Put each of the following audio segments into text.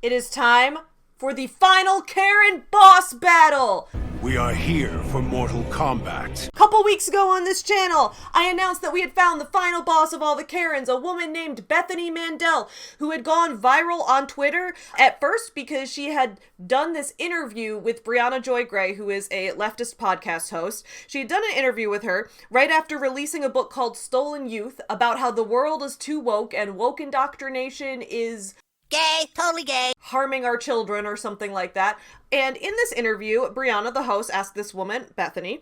It is time for the final Karen boss battle! We are here for Mortal Kombat. Couple weeks ago on this channel, I announced that we had found the final boss of all the Karens, a woman named Bethany Mandel, who had gone viral on Twitter, at first because she had done this interview with Brianna Joy Gray, who is a leftist podcast host. She had done an interview with her right after releasing a book called Stolen Youth about how the world is too woke and woke indoctrination is gay, totally gay, harming our children or something like that. And in this interview, Brianna, the host, asked this woman, Bethany,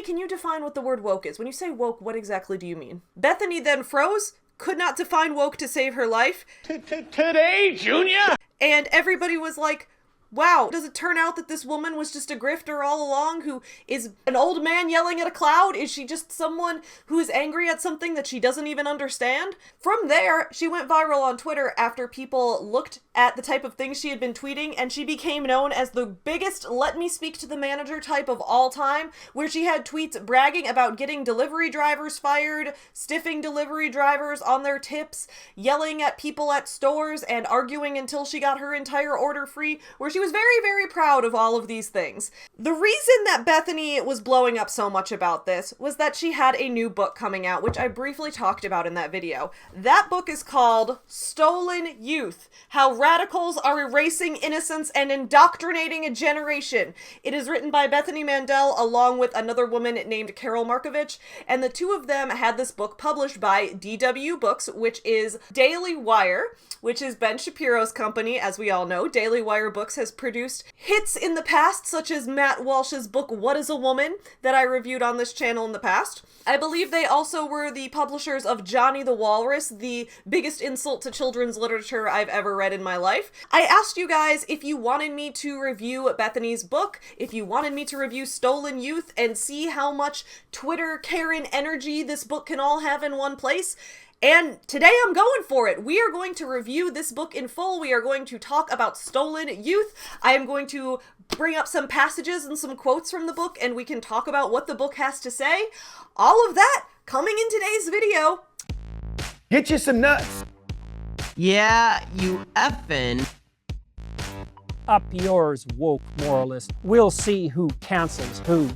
can you define what the word woke is? When you say woke, what exactly do you mean? Bethany then froze, could not define woke to save her life. Today, Junior? And everybody was like, wow, does it turn out that this woman was just a grifter all along who is an old man yelling at a cloud? Is she just someone who is angry at something that she doesn't even understand? From there, she went viral on Twitter after people looked at the type of things she had been tweeting, and she became known as the biggest let me speak to the manager type of all time, where she had tweets bragging about getting delivery drivers fired, stiffing delivery drivers on their tips, yelling at people at stores, and arguing until she got her entire order free, where she was very, very proud of all of these things. The reason that Bethany was blowing up so much about this was that she had a new book coming out, which I briefly talked about in that video. That book is called Stolen Youth: How Radicals Are Erasing Innocence and Indoctrinating a Generation. It is written by Bethany Mandel along with another woman named Carol Markovich, and the two of them had this book published by DW Books, which is Daily Wire, which is Ben Shapiro's company. As we all know, Daily Wire Books has produced hits in the past, such as Matt Walsh's book What is a Woman, that I reviewed on this channel in the past. I believe they also were the publishers of Johnny the Walrus, the biggest insult to children's literature I've ever read in my life. I asked you guys if you wanted me to review Bethany's book, if you wanted me to review Stolen Youth, and see how much Twitter Karen energy this book can all have in one place. And today I'm going for it. We are going to review this book in full. We are going to talk about Stolen Youth. I am going to bring up some passages and some quotes from the book, and we can talk about what the book has to say. All of that coming in today's video. Get you some nuts. Yeah, you effing. Up yours, woke moralist. We'll see who cancels who.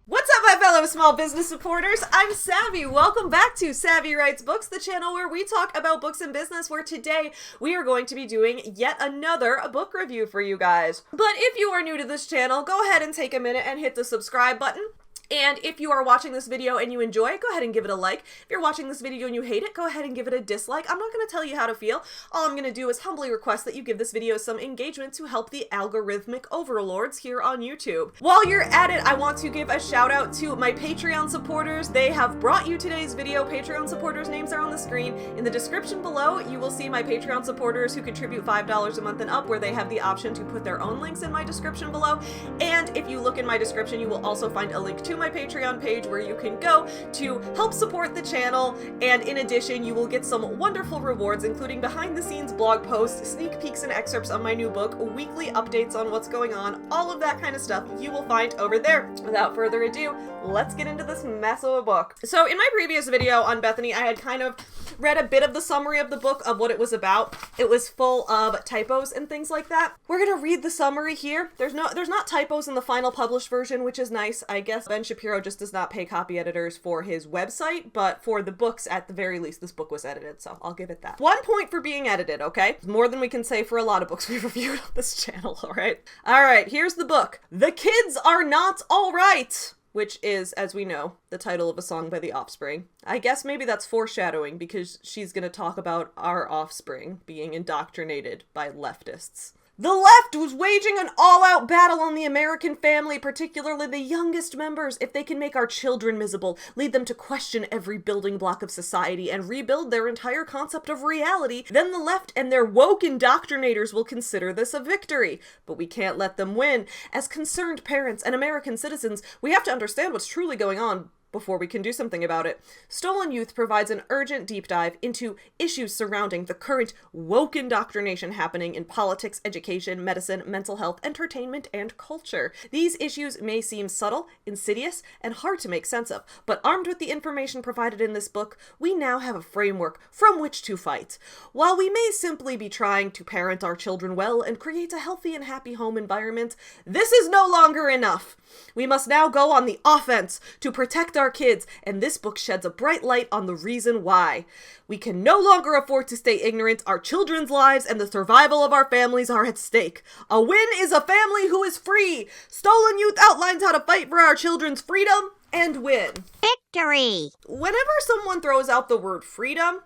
What's up, my fellow small business supporters? I'm Savvy. Welcome back to Savvy Writes Books, the channel where we talk about books and business, where today we are going to be doing yet another book review for you guys. But if you are new to this channel, go ahead and take a minute and hit the subscribe button. And if you are watching this video and you enjoy it, go ahead and give it a like. If you're watching this video and you hate it, go ahead and give it a dislike. I'm not going to tell you how to feel. All I'm going to do is humbly request that you give this video some engagement to help the algorithmic overlords here on YouTube. While you're at it, I want to give a shout out to my Patreon supporters. They have brought you today's video. Patreon supporters' names are on the screen. In the description below, you will see my Patreon supporters who contribute $5 a month and up, where they have the option to put their own links in my description below. And if you look in my description, you will also find a link to my Patreon page where you can go to help support the channel, and in addition you will get some wonderful rewards, including behind the scenes blog posts, sneak peeks and excerpts of my new book, weekly updates on what's going on, all of that kind of stuff you will find over there. Without further ado, let's get into this mess of a book. So in my previous video on Bethany, I had kind of read a bit of the summary of the book, of what it was about. It was full of typos and things like that. We're gonna read the summary here. There's not typos in the final published version, which is nice. I guess Ben Shapiro just does not pay copy editors for his website, but for the books, at the very least, this book was edited, so I'll give it that. 1 point for being edited, okay? More than we can say for a lot of books we've reviewed on this channel, alright? Alright, here's the book. The Kids Are Not Alright! Which is, as we know, the title of a song by The Offspring. I guess maybe that's foreshadowing, because she's gonna talk about our offspring being indoctrinated by leftists. The left was waging an all-out battle on the American family, particularly the youngest members. If they can make our children miserable, lead them to question every building block of society, and rebuild their entire concept of reality, then the left and their woke indoctrinators will consider this a victory. But we can't let them win. As concerned parents and American citizens, we have to understand what's truly going on before we can do something about it. Stolen Youth provides an urgent deep dive into issues surrounding the current woke indoctrination happening in politics, education, medicine, mental health, entertainment, and culture. These issues may seem subtle, insidious, and hard to make sense of, but armed with the information provided in this book, we now have a framework from which to fight. While we may simply be trying to parent our children well and create a healthy and happy home environment, this is no longer enough. We must now go on the offense to protect our kids, and this book sheds a bright light on the reason why. We can no longer afford to stay ignorant. Our children's lives and the survival of our families are at stake. A win is a family who is free. Stolen Youth outlines how to fight for our children's freedom and win. Victory! Whenever someone throws out the word freedom,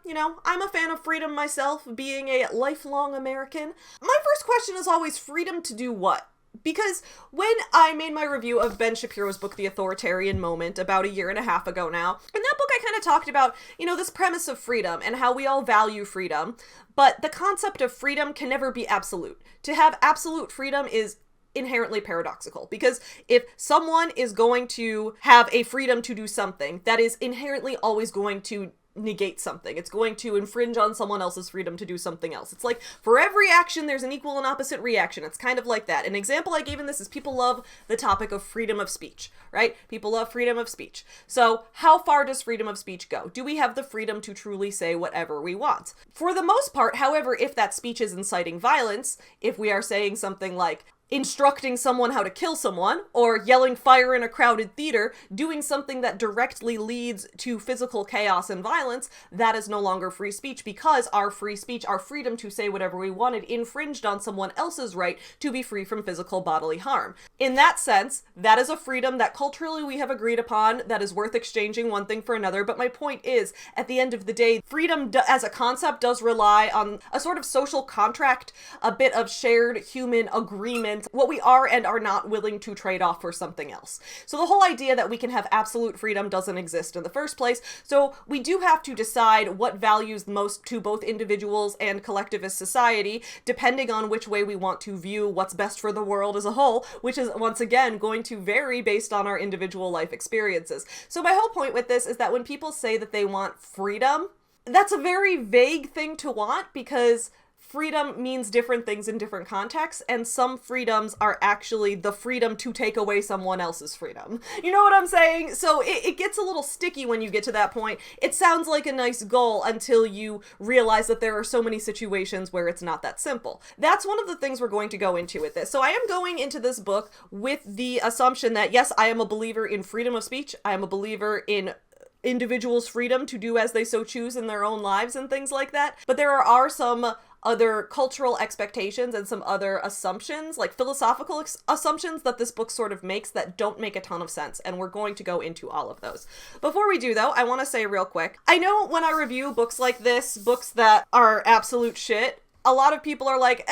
I'm a fan of freedom myself, being a lifelong American. My first question is always freedom to do what? Because when I made my review of Ben Shapiro's book, The Authoritarian Moment, about a year and a half ago now, in that book I kind of talked about, this premise of freedom and how we all value freedom, but the concept of freedom can never be absolute. To have absolute freedom is inherently paradoxical, because if someone is going to have a freedom to do something, that is inherently always going to negate something. It's going to infringe on someone else's freedom to do something else. It's like, for every action, there's an equal and opposite reaction. It's kind of like that. An example I gave in this is people love the topic of freedom of speech, right? People love freedom of speech. So how far does freedom of speech go? Do we have the freedom to truly say whatever we want? For the most part, however, if that speech is inciting violence, if we are saying something like, instructing someone how to kill someone, or yelling fire in a crowded theater, doing something that directly leads to physical chaos and violence, that is no longer free speech, because our free speech, our freedom to say whatever we wanted, infringed on someone else's right to be free from physical bodily harm. In that sense, that is a freedom that culturally we have agreed upon, that is worth exchanging one thing for another. But my point is, at the end of the day, freedom as a concept does rely on a sort of social contract, a bit of shared human agreement, what we are and are not willing to trade off for something else. So the whole idea that we can have absolute freedom doesn't exist in the first place. So we do have to decide what values most to both individuals and collectivist society, depending on which way we want to view what's best for the world as a whole, which is once again going to vary based on our individual life experiences. So my whole point with this is that when people say that they want freedom, that's a very vague thing to want, because freedom means different things in different contexts, and some freedoms are actually the freedom to take away someone else's freedom. You know what I'm saying? So it gets a little sticky when you get to that point. It sounds like a nice goal until you realize that there are so many situations where it's not that simple. That's one of the things we're going to go into with this. So I am going into this book with the assumption that, yes, I am a believer in freedom of speech. I am a believer in individuals' freedom to do as they so choose in their own lives and things like that. But there are some other cultural expectations and some other assumptions, like philosophical assumptions that this book sort of makes that don't make a ton of sense, and we're going to go into all of those. Before we do, though, I want to say real quick, I know when I review books like this, books that are absolute shit, a lot of people are like,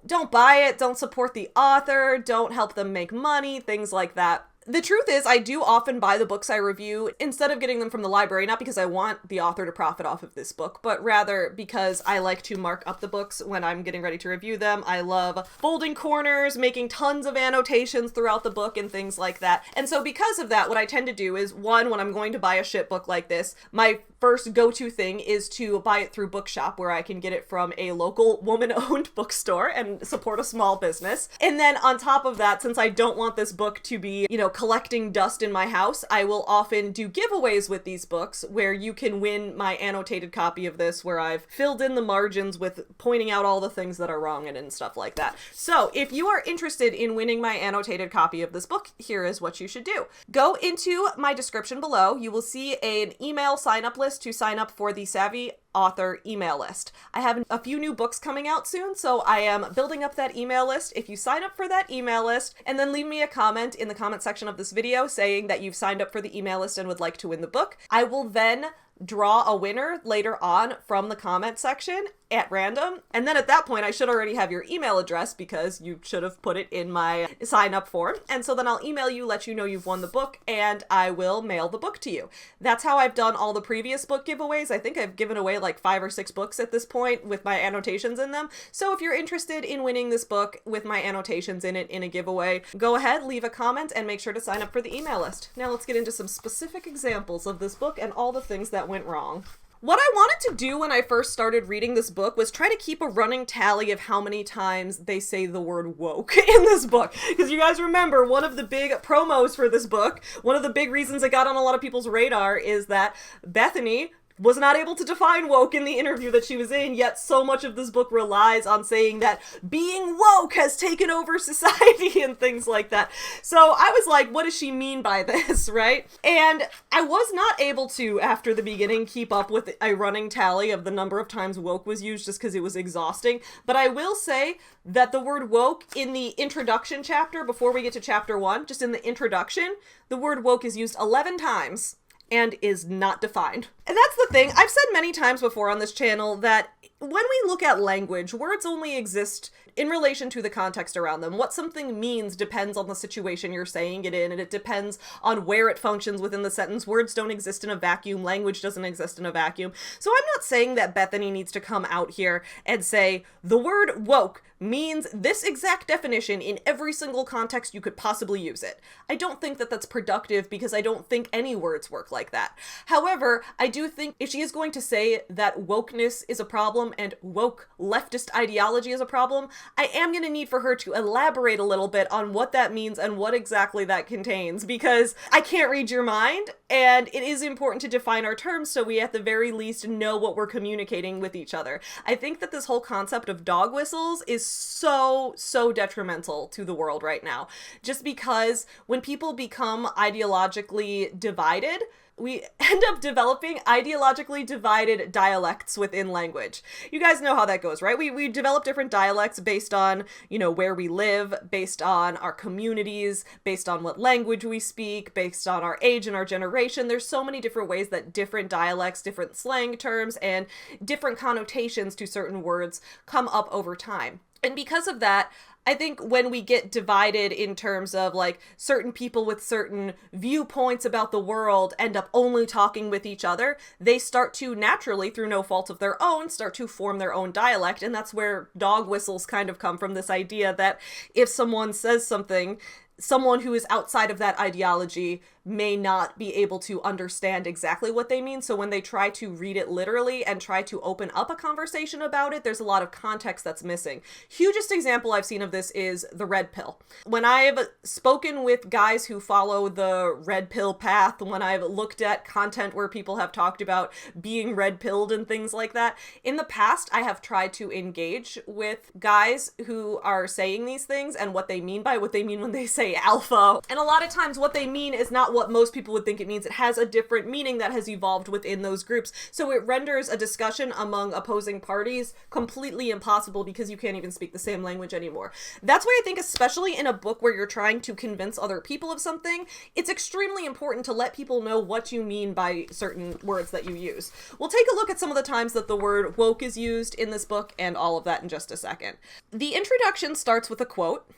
don't buy it, don't support the author, don't help them make money, things like that. The truth is, I do often buy the books I review instead of getting them from the library, not because I want the author to profit off of this book, but rather because I like to mark up the books when I'm getting ready to review them. I love folding corners, making tons of annotations throughout the book and things like that. And so because of that, what I tend to do is, one, when I'm going to buy a shit book like this, my first go-to thing is to buy it through Bookshop, where I can get it from a local woman-owned bookstore and support a small business. And then on top of that, since I don't want this book to be, collecting dust in my house, I will often do giveaways with these books where you can win my annotated copy of this, where I've filled in the margins with pointing out all the things that are wrong and stuff like that. So if you are interested in winning my annotated copy of this book, here is what you should do. Go into my description below. You will see an email sign-up list to sign up for the Savvy Author email list. I have a few new books coming out soon, so I am building up that email list. If you sign up for that email list and then leave me a comment in the comment section of this video saying that you've signed up for the email list and would like to win the book, I will then draw a winner later on from the comment section, at random. And then at that point, I should already have your email address because you should have put it in my sign up form. And so then I'll email you, let you know you've won the book, and I will mail the book to you. That's how I've done all the previous book giveaways. I think I've given away like 5 or 6 books at this point with my annotations in them. So if you're interested in winning this book with my annotations in it in a giveaway, go ahead, leave a comment, and make sure to sign up for the email list. Now let's get into some specific examples of this book and all the things that went wrong. What I wanted to do when I first started reading this book was try to keep a running tally of how many times they say the word woke in this book. Because you guys remember, one of the big promos for this book, one of the big reasons it got on a lot of people's radar is that Bethany was not able to define woke in the interview that she was in, yet so much of this book relies on saying that being woke has taken over society and things like that. So I was like, what does she mean by this, right? And I was not able to, after the beginning, keep up with a running tally of the number of times woke was used just because it was exhausting. But I will say that the word woke in the introduction chapter, before we get to chapter 1, just in the introduction, the word woke is used 11 times. And is not defined. And that's the thing. I've said many times before on this channel that when we look at language, words only exist in relation to the context around them. What something means depends on the situation you're saying it in, and it depends on where it functions within the sentence. Words don't exist in a vacuum. Language doesn't exist in a vacuum. So I'm not saying that Bethany needs to come out here and say, the word woke means this exact definition in every single context you could possibly use it. I don't think that that's productive because I don't think any words work like that. However, I do think if she is going to say that wokeness is a problem and woke leftist ideology is a problem, I am going to need for her to elaborate a little bit on what that means and what exactly that contains, because I can't read your mind, and it is important to define our terms so we at the very least know what we're communicating with each other. I think that this whole concept of dog whistles is so detrimental to the world right now, just because when people become ideologically divided, we end up developing ideologically divided dialects within language. You guys know how that goes, right? We develop different dialects based on, where we live, based on our communities, based on what language we speak, based on our age and our generation. There's so many different ways that different dialects, different slang terms, and different connotations to certain words come up over time. And because of that, I think when we get divided in terms of like certain people with certain viewpoints about the world end up only talking with each other, they start to naturally, through no fault of their own, start to form their own dialect. And that's where dog whistles kind of come from, this idea that if someone says something, someone who is outside of that ideology may not be able to understand exactly what they mean. So when they try to read it literally and try to open up a conversation about it, there's a lot of context that's missing. Hugest example I've seen of this is the red pill. When I've spoken with guys who follow the red pill path, when I've looked at content where people have talked about being red pilled and things like that, in the past, I have tried to engage with guys who are saying these things and what they mean by what they mean when they say alpha. And a lot of times what they mean is not what most people would think it means. It has a different meaning that has evolved within those groups. So it renders a discussion among opposing parties completely impossible because you can't even speak the same language anymore. That's why I think, especially in a book where you're trying to convince other people of something, it's extremely important to let people know what you mean by certain words that you use. We'll take a look at some of the times that the word woke is used in this book and all of that in just a second. The introduction starts with a quote.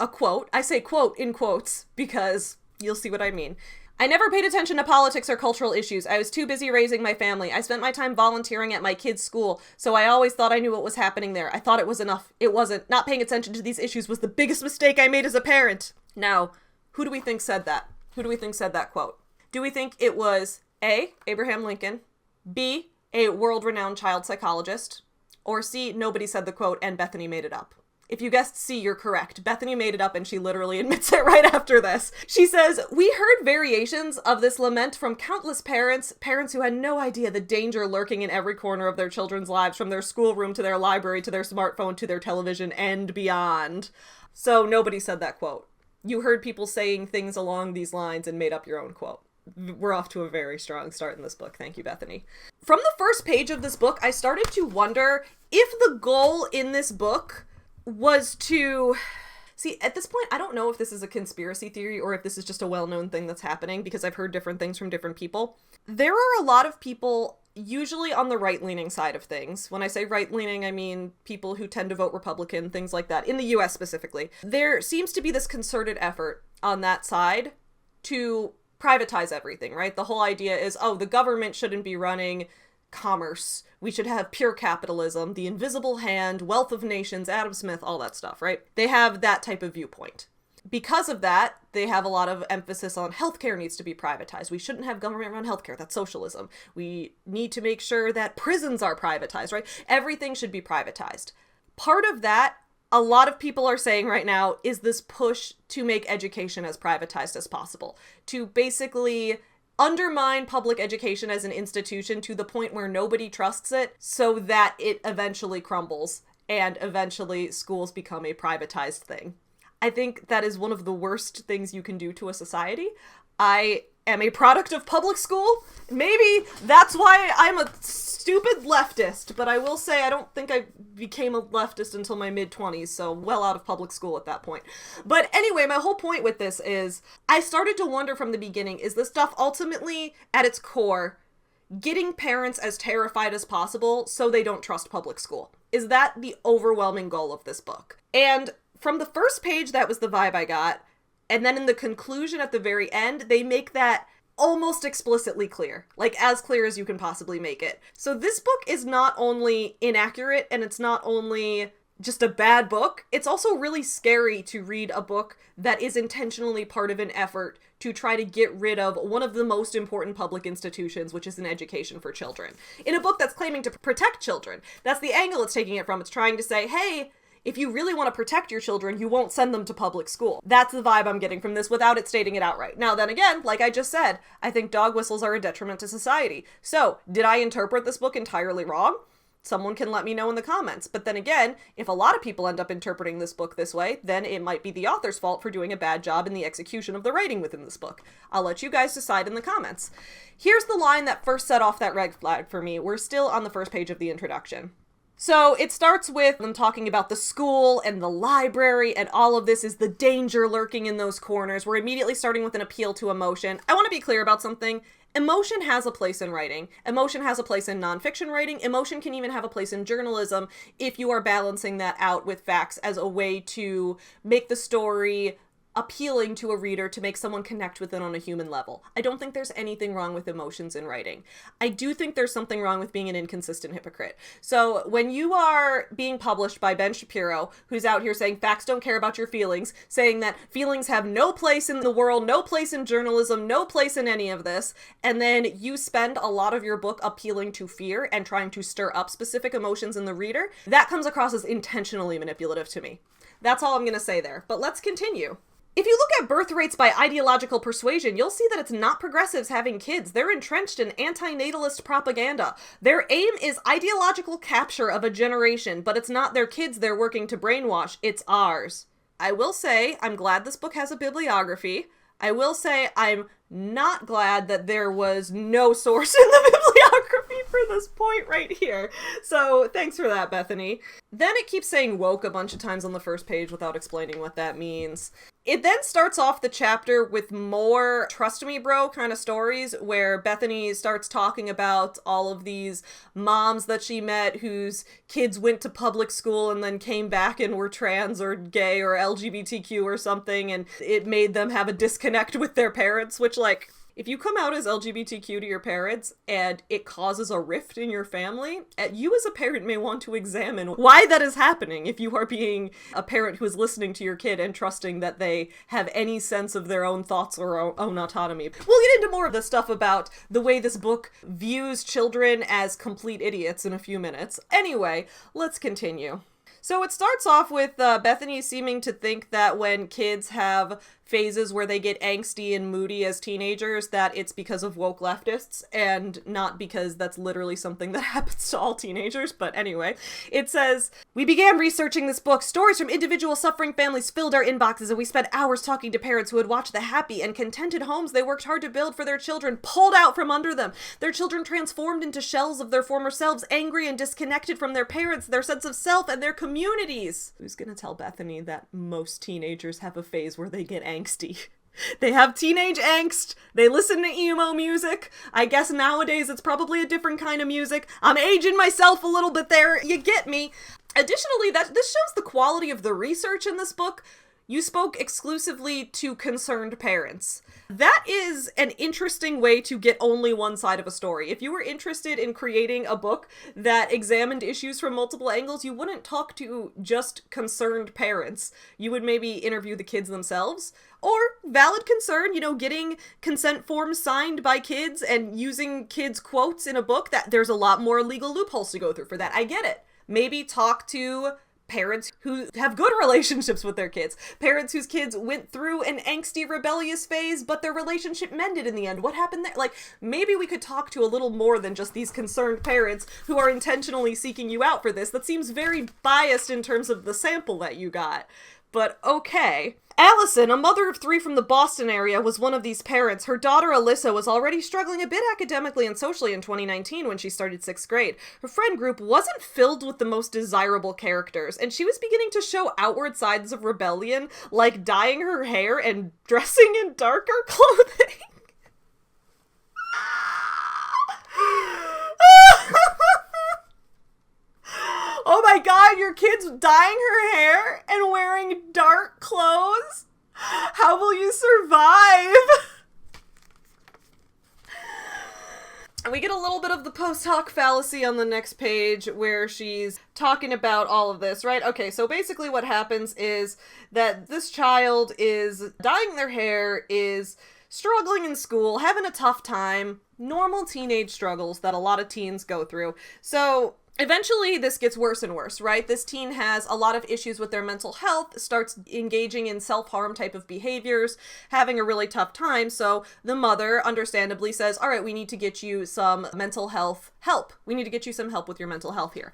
A quote. I say quote in quotes because you'll see what I mean. I never paid attention to politics or cultural issues. I was too busy raising my family. I spent my time volunteering at my kids' school, so I always thought I knew what was happening there. I thought it was enough. It wasn't. Not paying attention to these issues was the biggest mistake I made as a parent. Now, who do we think said that? Who do we think said that quote? Do we think it was A, Abraham Lincoln, B, a world-renowned child psychologist, or C, nobody said the quote and Bethany made it up? If you guessed C, you're correct. Bethany made it up and she literally admits it right after this. She says, "We heard variations of this lament from countless parents who had no idea the danger lurking in every corner of their children's lives, from their schoolroom to their library to their smartphone to their television and beyond." So nobody said that quote. You heard people saying things along these lines and made up your own quote. We're off to a very strong start in this book. Thank you, Bethany. From the first page of this book, I started to wonder if the goal in this book was to... See, at this point, I don't know if this is a conspiracy theory or if this is just a well-known thing that's happening because I've heard different things from different people. There are a lot of people usually on the right-leaning side of things. When I say right-leaning, I mean people who tend to vote Republican, things like that, in the US specifically. There seems to be this concerted effort on that side to privatize everything, right? The whole idea is, oh, the government shouldn't be running commerce. We should have pure capitalism, the invisible hand, wealth of nations, Adam Smith, all that stuff, right? They have that type of viewpoint. Because of that, they have a lot of emphasis on healthcare needs to be privatized. We shouldn't have government-run healthcare. That's socialism. We need to make sure that prisons are privatized, right? Everything should be privatized. Part of that, a lot of people are saying right now, is this push to make education as privatized as possible. To basically undermine public education as an institution to the point where nobody trusts it so that it eventually crumbles and eventually schools become a privatized thing. I think that is one of the worst things you can do to a society. I am a product of public school. Maybe that's why I'm a stupid leftist, but I will say I don't think I became a leftist until my mid-20s, so well out of public school at that point. But anyway, my whole point with this is I started to wonder from the beginning, is this stuff ultimately, at its core, getting parents as terrified as possible so they don't trust public school? Is that the overwhelming goal of this book? And from the first page, that was the vibe I got. And then in the conclusion at the very end, they make that almost explicitly clear. Like, as clear as you can possibly make it. So this book is not only inaccurate, and it's not only just a bad book, it's also really scary to read a book that is intentionally part of an effort to try to get rid of one of the most important public institutions, which is an education for children. In a book that's claiming to protect children. That's the angle it's taking it from. It's trying to say, hey, if you really want to protect your children, you won't send them to public school. That's the vibe I'm getting from this without it stating it outright. Now, then again, like I just said, I think dog whistles are a detriment to society. So, did I interpret this book entirely wrong? Someone can let me know in the comments. But then again, if a lot of people end up interpreting this book this way, then it might be the author's fault for doing a bad job in the execution of the writing within this book. I'll let you guys decide in the comments. Here's the line that first set off that red flag for me. We're still on the first page of the introduction. So it starts with them talking about the school and the library, and all of this is the danger lurking in those corners. We're immediately starting with an appeal to emotion. I want to be clear about something. Emotion has a place in writing. Emotion has a place in nonfiction writing. Emotion can even have a place in journalism if you are balancing that out with facts as a way to make the story appealing to a reader, to make someone connect with it on a human level. I don't think there's anything wrong with emotions in writing. I do think there's something wrong with being an inconsistent hypocrite. So when you are being published by Ben Shapiro, who's out here saying facts don't care about your feelings, saying that feelings have no place in the world, no place in journalism, no place in any of this, and then you spend a lot of your book appealing to fear and trying to stir up specific emotions in the reader, that comes across as intentionally manipulative to me. That's all I'm going to say there. But let's continue. If you look at birth rates by ideological persuasion, you'll see that it's not progressives having kids. They're entrenched in anti-natalist propaganda. Their aim is ideological capture of a generation, but it's not their kids they're working to brainwash, it's ours. I will say, I'm glad this book has a bibliography. I will say, I'm not glad that there was no source in the bibliography for this point right here. So thanks for that, Bethany. Then it keeps saying woke a bunch of times on the first page without explaining what that means. It then starts off the chapter with more trust me bro kind of stories where Bethany starts talking about all of these moms that she met whose kids went to public school and then came back and were trans or gay or LGBTQ or something, and it made them have a disconnect with their parents, which, like, if you come out as LGBTQ to your parents and it causes a rift in your family, you as a parent may want to examine why that is happening if you are being a parent who is listening to your kid and trusting that they have any sense of their own thoughts or own autonomy. We'll get into more of the stuff about the way this book views children as complete idiots in a few minutes. Anyway, let's continue. So it starts off with Bethany seeming to think that when kids have phases where they get angsty and moody as teenagers, that it's because of woke leftists and not because that's literally something that happens to all teenagers. But anyway, it says, we began researching this book. Stories from individual suffering families filled our inboxes, and we spent hours talking to parents who had watched the happy and contented homes they worked hard to build for their children pulled out from under them. Their children transformed into shells of their former selves, angry and disconnected from their parents, their sense of self, and their communities. Who's gonna tell Bethany that most teenagers have a phase where they get angsty? They have teenage angst. They listen to emo music. I guess nowadays it's probably a different kind of music. I'm aging myself a little bit there. You get me. Additionally, this shows the quality of the research in this book. You spoke exclusively to concerned parents. That is an interesting way to get only one side of a story. If you were interested in creating a book that examined issues from multiple angles, you wouldn't talk to just concerned parents. You would maybe interview the kids themselves. Or, valid concern, getting consent forms signed by kids and using kids' quotes in a book, that there's a lot more legal loopholes to go through for that. I get it. Maybe talk to parents who have good relationships with their kids. Parents whose kids went through an angsty, rebellious phase, but their relationship mended in the end. What happened there? Like, maybe we could talk to a little more than just these concerned parents who are intentionally seeking you out for this. That seems very biased in terms of the sample that you got. But okay. Allison, a mother of 3 from the Boston area, was one of these parents. Her daughter Alyssa was already struggling a bit academically and socially in 2019 when she started 6th grade. Her friend group wasn't filled with the most desirable characters, and she was beginning to show outward signs of rebellion, like dyeing her hair and dressing in darker clothing. Oh my god, your kid's dyeing her hair and wearing dark clothes? How will you survive? And we get a little bit of the post hoc fallacy on the next page where she's talking about all of this, right? Okay, so basically what happens is that this child is dyeing their hair, is struggling in school, having a tough time, normal teenage struggles that a lot of teens go through. So eventually, this gets worse and worse, right? This teen has a lot of issues with their mental health, starts engaging in self-harm type of behaviors, having a really tough time. So the mother, understandably, says, all right, we need to get you some mental health help. We need to get you some help with your mental health here.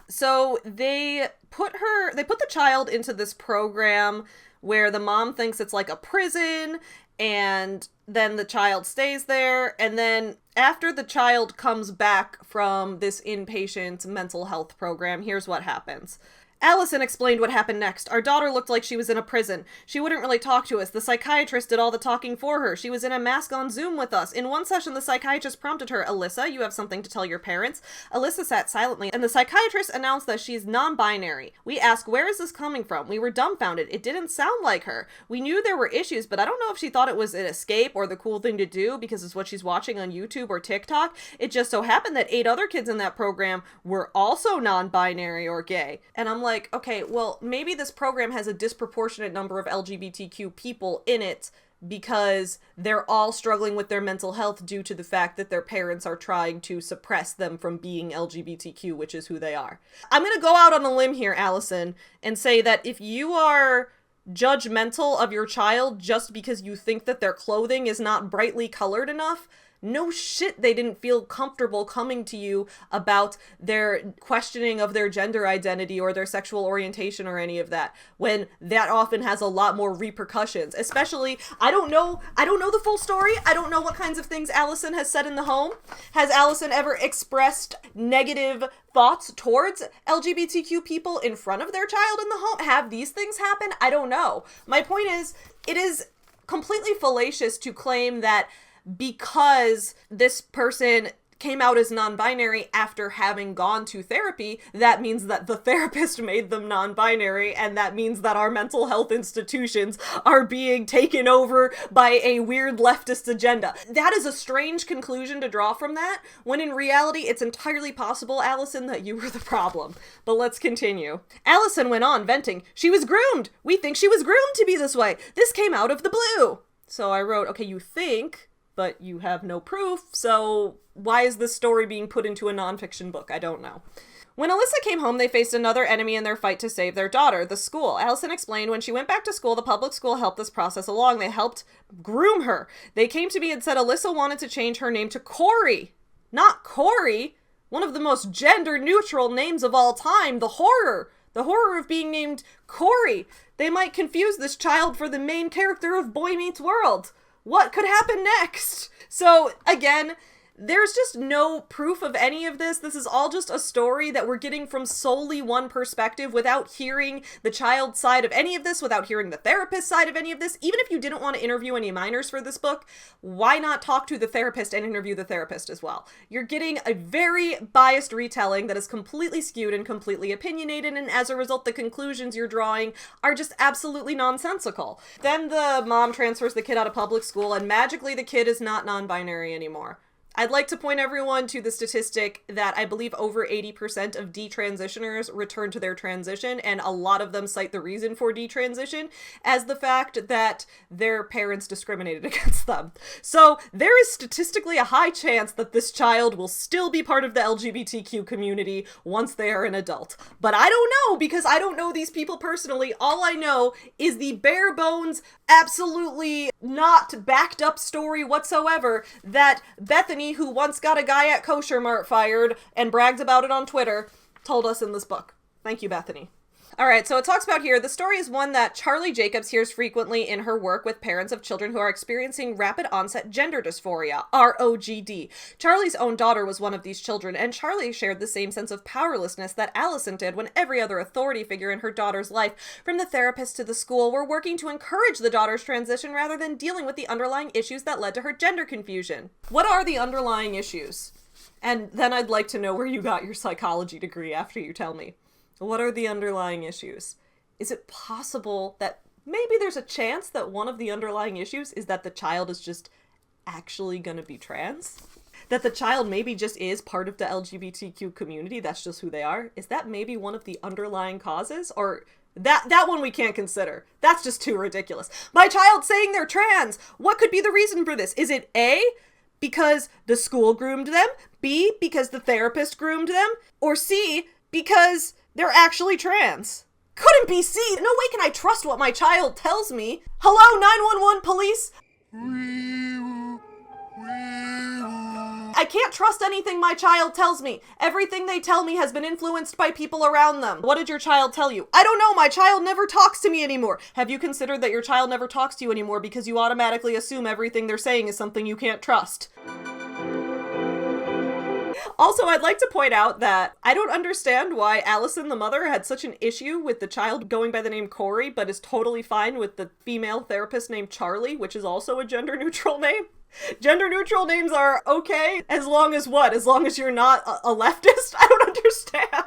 So they put the child into this program where the mom thinks it's like a prison, and then the child stays there, and then after the child comes back from this inpatient mental health program, here's what happens. Allison explained what happened next. Our daughter looked like she was in a prison. She wouldn't really talk to us. The psychiatrist did all the talking for her. She was in a mask on Zoom with us. In one session, the psychiatrist prompted her, Alyssa, you have something to tell your parents. Alyssa sat silently, and the psychiatrist announced that she's non-binary. We asked, where is this coming from? We were dumbfounded. It didn't sound like her. We knew there were issues, but I don't know if she thought it was an escape or the cool thing to do because it's what she's watching on YouTube or TikTok. It just so happened that 8 other kids in that program were also non-binary or gay. And I'm like, okay, well, maybe this program has a disproportionate number of LGBTQ people in it because they're all struggling with their mental health due to the fact that their parents are trying to suppress them from being LGBTQ, which is who they are. I'm gonna go out on a limb here, Allison, and say that if you are judgmental of your child just because you think that their clothing is not brightly colored enough, no shit they didn't feel comfortable coming to you about their questioning of their gender identity or their sexual orientation or any of that, when that often has a lot more repercussions. Especially, I don't know the full story. I don't know what kinds of things Allison has said in the home. Has Allison ever expressed negative thoughts towards LGBTQ people in front of their child in the home? Have these things happen? I don't know. My point is, it is completely fallacious to claim that because this person came out as non-binary after having gone to therapy, that means that the therapist made them non-binary, and that means that our mental health institutions are being taken over by a weird leftist agenda. That is a strange conclusion to draw from that, when in reality it's entirely possible, Allison, that you were the problem. But let's continue. Allison went on, venting. She was groomed. We think she was groomed to be this way. This came out of the blue. So I wrote, okay, you think, but you have no proof, so why is this story being put into a nonfiction book? I don't know. When Alyssa came home, they faced another enemy in their fight to save their daughter, the school. Allison explained when she went back to school, the public school helped this process along. They helped groom her. They came to me and said Alyssa wanted to change her name to Corey, not Corey, one of the most gender-neutral names of all time. The horror of being named Corey. They might confuse this child for the main character of Boy Meets World. What could happen next? So, again, There's just no proof of any of this. This is all just a story that we're getting from solely one perspective without hearing the child's side of any of this, without hearing the therapist's side of any of this. Even if you didn't want to interview any minors for this book, why not talk to the therapist and interview the therapist as well? You're getting a very biased retelling that is completely skewed and completely opinionated, and as a result, the conclusions you're drawing are just absolutely nonsensical. Then the mom transfers the kid out of public school, and magically the kid is not non-binary anymore. I'd like to point everyone to the statistic that I believe over 80% of detransitioners return to their transition, and a lot of them cite the reason for detransition as the fact that their parents discriminated against them. So there is statistically a high chance that this child will still be part of the LGBTQ community once they are an adult. But I don't know, because I don't know these people personally. All I know is the bare bones, absolutely not backed up story whatsoever that Bethany, who once got a guy at Kosher Mart fired and bragged about it on Twitter, told us in this book. Thank you, Bethany. Alright, so it talks about here, the story is one that Charlie Jacobs hears frequently in her work with parents of children who are experiencing rapid onset gender dysphoria, ROGD. Charlie's own daughter was one of these children, and Charlie shared the same sense of powerlessness that Allison did when every other authority figure in her daughter's life, from the therapist to the school, were working to encourage the daughter's transition rather than dealing with the underlying issues that led to her gender confusion. What are the underlying issues? And then I'd like to know where you got your psychology degree after you tell me. What are the underlying issues? Is it possible that maybe there's a chance that one of the underlying issues is that the child is just actually gonna be trans? That the child maybe just is part of the LGBTQ community, that's just who they are? Is that maybe one of the underlying causes? Or that one we can't consider. That's just too ridiculous. My child saying they're trans! What could be the reason for this? Is it A, because the school groomed them? B, because the therapist groomed them? Or C, because they're actually trans? Couldn't be C. No way can I trust what my child tells me. Hello, 911 police? I can't trust anything my child tells me. Everything they tell me has been influenced by people around them. What did your child tell you? I don't know, my child never talks to me anymore. Have you considered that your child never talks to you anymore because you automatically assume everything they're saying is something you can't trust? Also, I'd like to point out that I don't understand why Allison, the mother, had such an issue with the child going by the name Corey, but is totally fine with the female therapist named Charlie, which is also a gender-neutral name. Gender-neutral names are okay, as long as what? As long as you're not a leftist? I don't understand.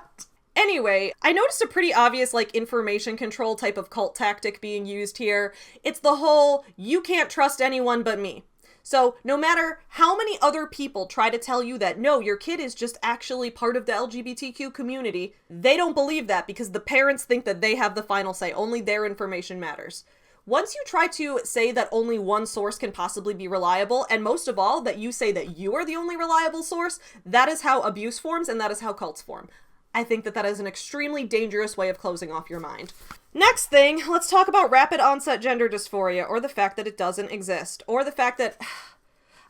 Anyway, I noticed a pretty obvious, information control type of cult tactic being used here. It's the whole, you can't trust anyone but me. So no matter how many other people try to tell you that, no, your kid is just actually part of the LGBTQ community, they don't believe that because the parents think that they have the final say. Only their information matters. Once you try to say that only one source can possibly be reliable, and most of all, that you say that you are the only reliable source, that is how abuse forms and that is how cults form. I think that that is an extremely dangerous way of closing off your mind. Next thing, let's talk about rapid onset gender dysphoria, or the fact that it doesn't exist, or the fact that,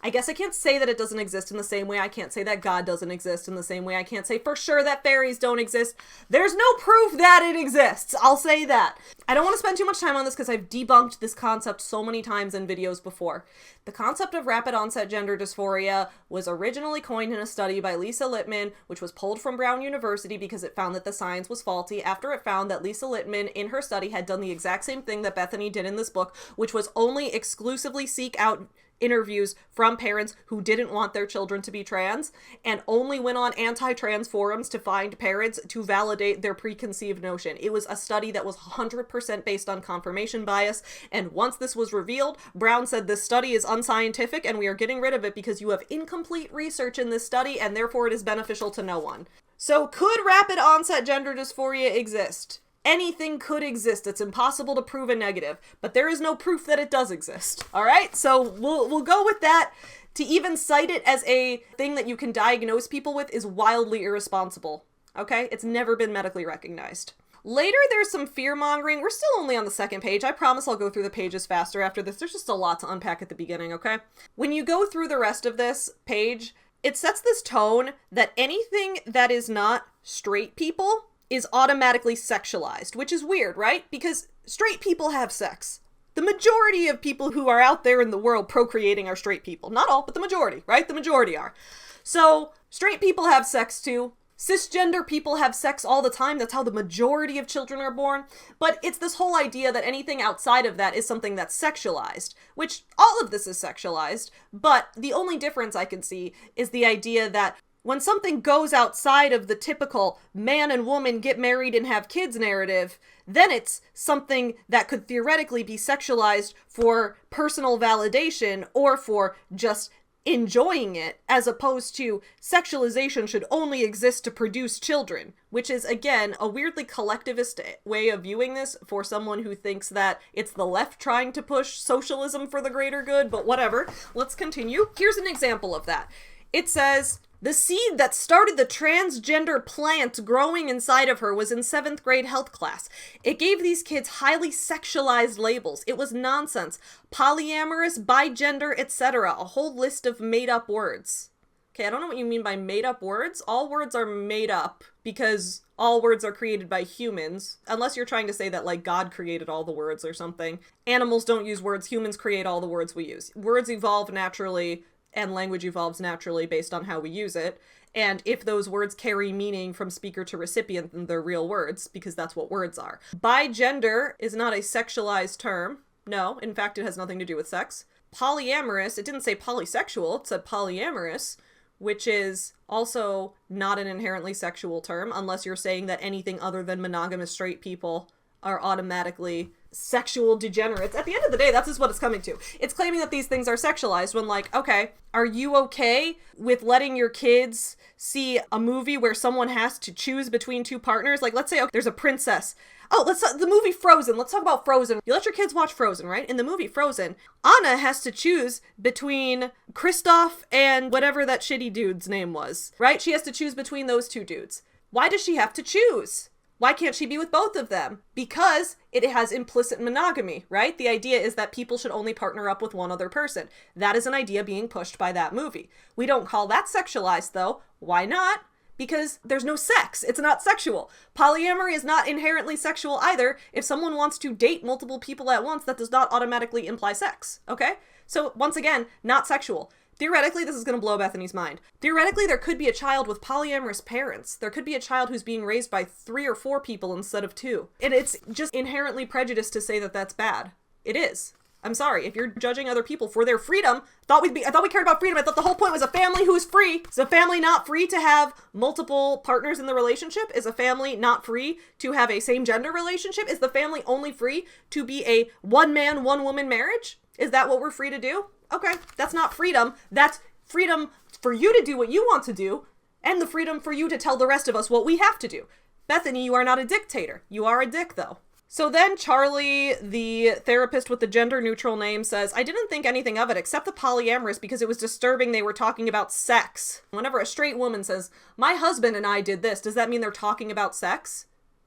I guess I can't say that it doesn't exist in the same way I can't say that God doesn't exist, in the same way I can't say for sure that fairies don't exist. There's no proof that it exists, I'll say that. I don't want to spend too much time on this because I've debunked this concept so many times in videos before. The concept of rapid onset gender dysphoria was originally coined in a study by Lisa Littman, which was pulled from Brown University because it found that the science was faulty after it found that Lisa Littman in her study had done the exact same thing that Bethany did in this book, which was only exclusively seek out interviews from parents who didn't want their children to be trans, and only went on anti-trans forums to find parents to validate their preconceived notion. It was a study that was 100% based on confirmation bias, and once this was revealed, Brown said this study is unscientific and we are getting rid of it because you have incomplete research in this study and therefore it is beneficial to no one. So could rapid onset gender dysphoria exist? Anything could exist. It's impossible to prove a negative, but there is no proof that it does exist. All right, so we'll go with that. To even cite it as a thing that you can diagnose people with is wildly irresponsible. Okay, it's never been medically recognized. Later, there's some fear-mongering. We're still only on the second page. I promise I'll go through the pages faster after this. There's just a lot to unpack at the beginning, okay? When you go through the rest of this page, it sets this tone that anything that is not straight people is automatically sexualized, which is weird, right? Because straight people have sex. the majority of people who are out there in the world procreating are straight people. Not all, but the majority, right? The majority are. So straight people have sex too. Cisgender people have sex all the time. That's how the majority of children are born. But it's this whole idea that anything outside of that is something that's sexualized, which all of this is sexualized. But the only difference I can see is the idea that when something goes outside of the typical man and woman get married and have kids narrative, then it's something that could theoretically be sexualized for personal validation or for just enjoying it, as opposed to sexualization should only exist to produce children, which is, again, a weirdly collectivist way of viewing this for someone who thinks that it's the left trying to push socialism for the greater good, but whatever. Let's continue. Here's an example of that. It says, the seed that started the transgender plant growing inside of her was in 7th grade health class. It gave these kids highly sexualized labels. It was nonsense. Polyamorous, bigender, etc. A whole list of made-up words. Okay, I don't know what you mean by made-up words. All words are made up because all words are created by humans. Unless you're trying to say that, like, God created all the words or something. Animals don't use words. Humans create all the words we use. Words evolve naturally, and language evolves naturally based on how we use it. And if those words carry meaning from speaker to recipient, then they're real words, because that's what words are. Bigender is not a sexualized term. No, in fact, it has nothing to do with sex. Polyamorous, it didn't say polysexual, it said polyamorous, which is also not an inherently sexual term, unless you're saying that anything other than monogamous straight people are automatically sexual degenerates. At the end of the day, that's just what it's coming to. It's claiming that these things are sexualized when, like, okay, are you okay with letting your kids see a movie where someone has to choose between two partners? Like, let's say, okay, there's a princess. Oh, the movie Frozen. Let's talk about Frozen. You let your kids watch Frozen, right? In the movie Frozen, Anna has to choose between Kristoff and whatever that shitty dude's name was, right? She has to choose between those two dudes. Why does she have to choose? Why can't she be with both of them? Because it has implicit monogamy, right? The idea is that people should only partner up with one other person. That is an idea being pushed by that movie. We don't call that sexualized, though. Why not? Because there's no sex. It's not sexual. Polyamory is not inherently sexual either. If someone wants to date multiple people at once, that does not automatically imply sex, okay? So, once again, not sexual. Theoretically, this is going to blow Bethany's mind. Theoretically, there could be a child with polyamorous parents. There could be a child who's being raised by 3 or 4 people instead of 2. And it's just inherently prejudiced to say that that's bad. It is. I'm sorry. If you're judging other people for their freedom, I thought we cared about freedom. I thought the whole point was a family who's free. Is a family not free to have multiple partners in the relationship? Is a family not free to have a same-gender relationship? Is the family only free to be a one-man, one-woman marriage? Is that what we're free to do? Okay, that's not freedom. That's freedom for you to do what you want to do, and the freedom for you to tell the rest of us what we have to do. Bethany, you are not a dictator. You are a dick, though. So then Charlie, the therapist with the gender-neutral name, says, I didn't think anything of it except the polyamorous because it was disturbing they were talking about sex. Whenever a straight woman says, my husband and I did this, does that mean they're talking about sex?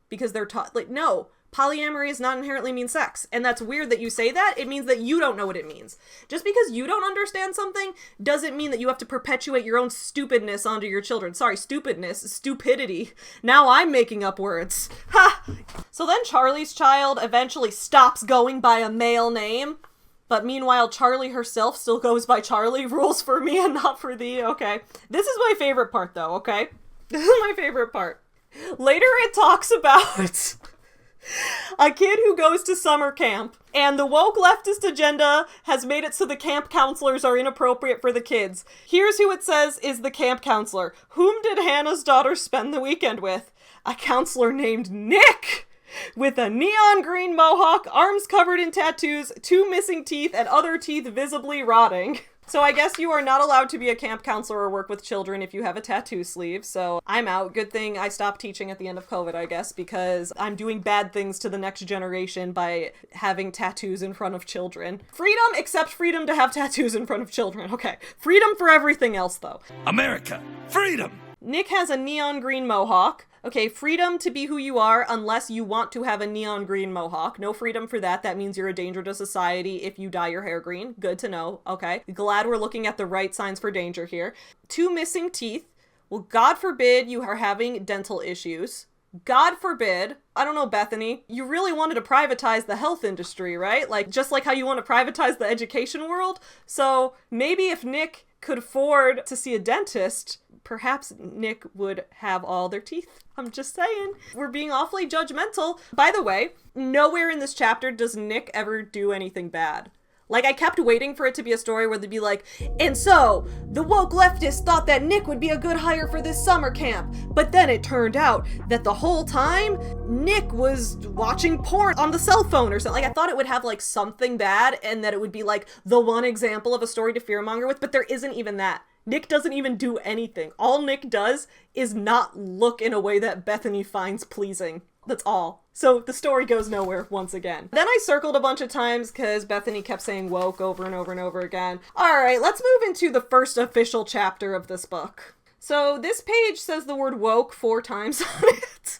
Because they're like, no. Polyamory does not inherently mean sex. And that's weird that you say that. It means that you don't know what it means. Just because you don't understand something doesn't mean that you have to perpetuate your own stupidness onto your children. Sorry, stupidity. Now I'm making up words. Ha! So then Charlie's child eventually stops going by a male name. But meanwhile, Charlie herself still goes by Charlie. Rules for me and not for thee. Okay. This is my favorite part, though, okay? This is my favorite part. Later it talks about a kid who goes to summer camp, and the woke leftist agenda has made it so the camp counselors are inappropriate for the kids. Here's who it says is the camp counselor. Whom did Hannah's daughter spend the weekend with? A counselor named Nick! With a neon green mohawk, arms covered in tattoos, 2 missing teeth, and other teeth visibly rotting. So I guess you are not allowed to be a camp counselor or work with children if you have a tattoo sleeve, so I'm out. Good thing I stopped teaching at the end of COVID, I guess, because I'm doing bad things to the next generation by having tattoos in front of children. Freedom, except freedom to have tattoos in front of children. Okay. Freedom for everything else, though. America, freedom! Nick has a neon green mohawk. Okay, freedom to be who you are unless you want to have a neon green mohawk. No freedom for that. That means you're a danger to society if you dye your hair green. Good to know. Okay. Glad we're looking at the right signs for danger here. 2 missing teeth. Well, God forbid you are having dental issues. God forbid, I don't know, Bethany, you really wanted to privatize the health industry, right? Like, just like how you want to privatize the education world. So maybe if Nick could afford to see a dentist, perhaps Nick would have all their teeth. I'm just saying. We're being awfully judgmental. By the way, nowhere in this chapter does Nick ever do anything bad. Like, I kept waiting for it to be a story where they'd be like, and so, the woke leftists thought that Nick would be a good hire for this summer camp, but then it turned out that the whole time, Nick was watching porn on the cell phone or something. Like, I thought it would have, like, something bad, and that it would be, like, the one example of a story to fearmonger with, but there isn't even that. Nick doesn't even do anything. All Nick does is not look in a way that Bethany finds pleasing. That's all. So the story goes nowhere once again. Then I circled a bunch of times because Bethany kept saying woke over and over and over again. All right, let's move into the first official chapter of this book. So this page says the word woke 4 times on it.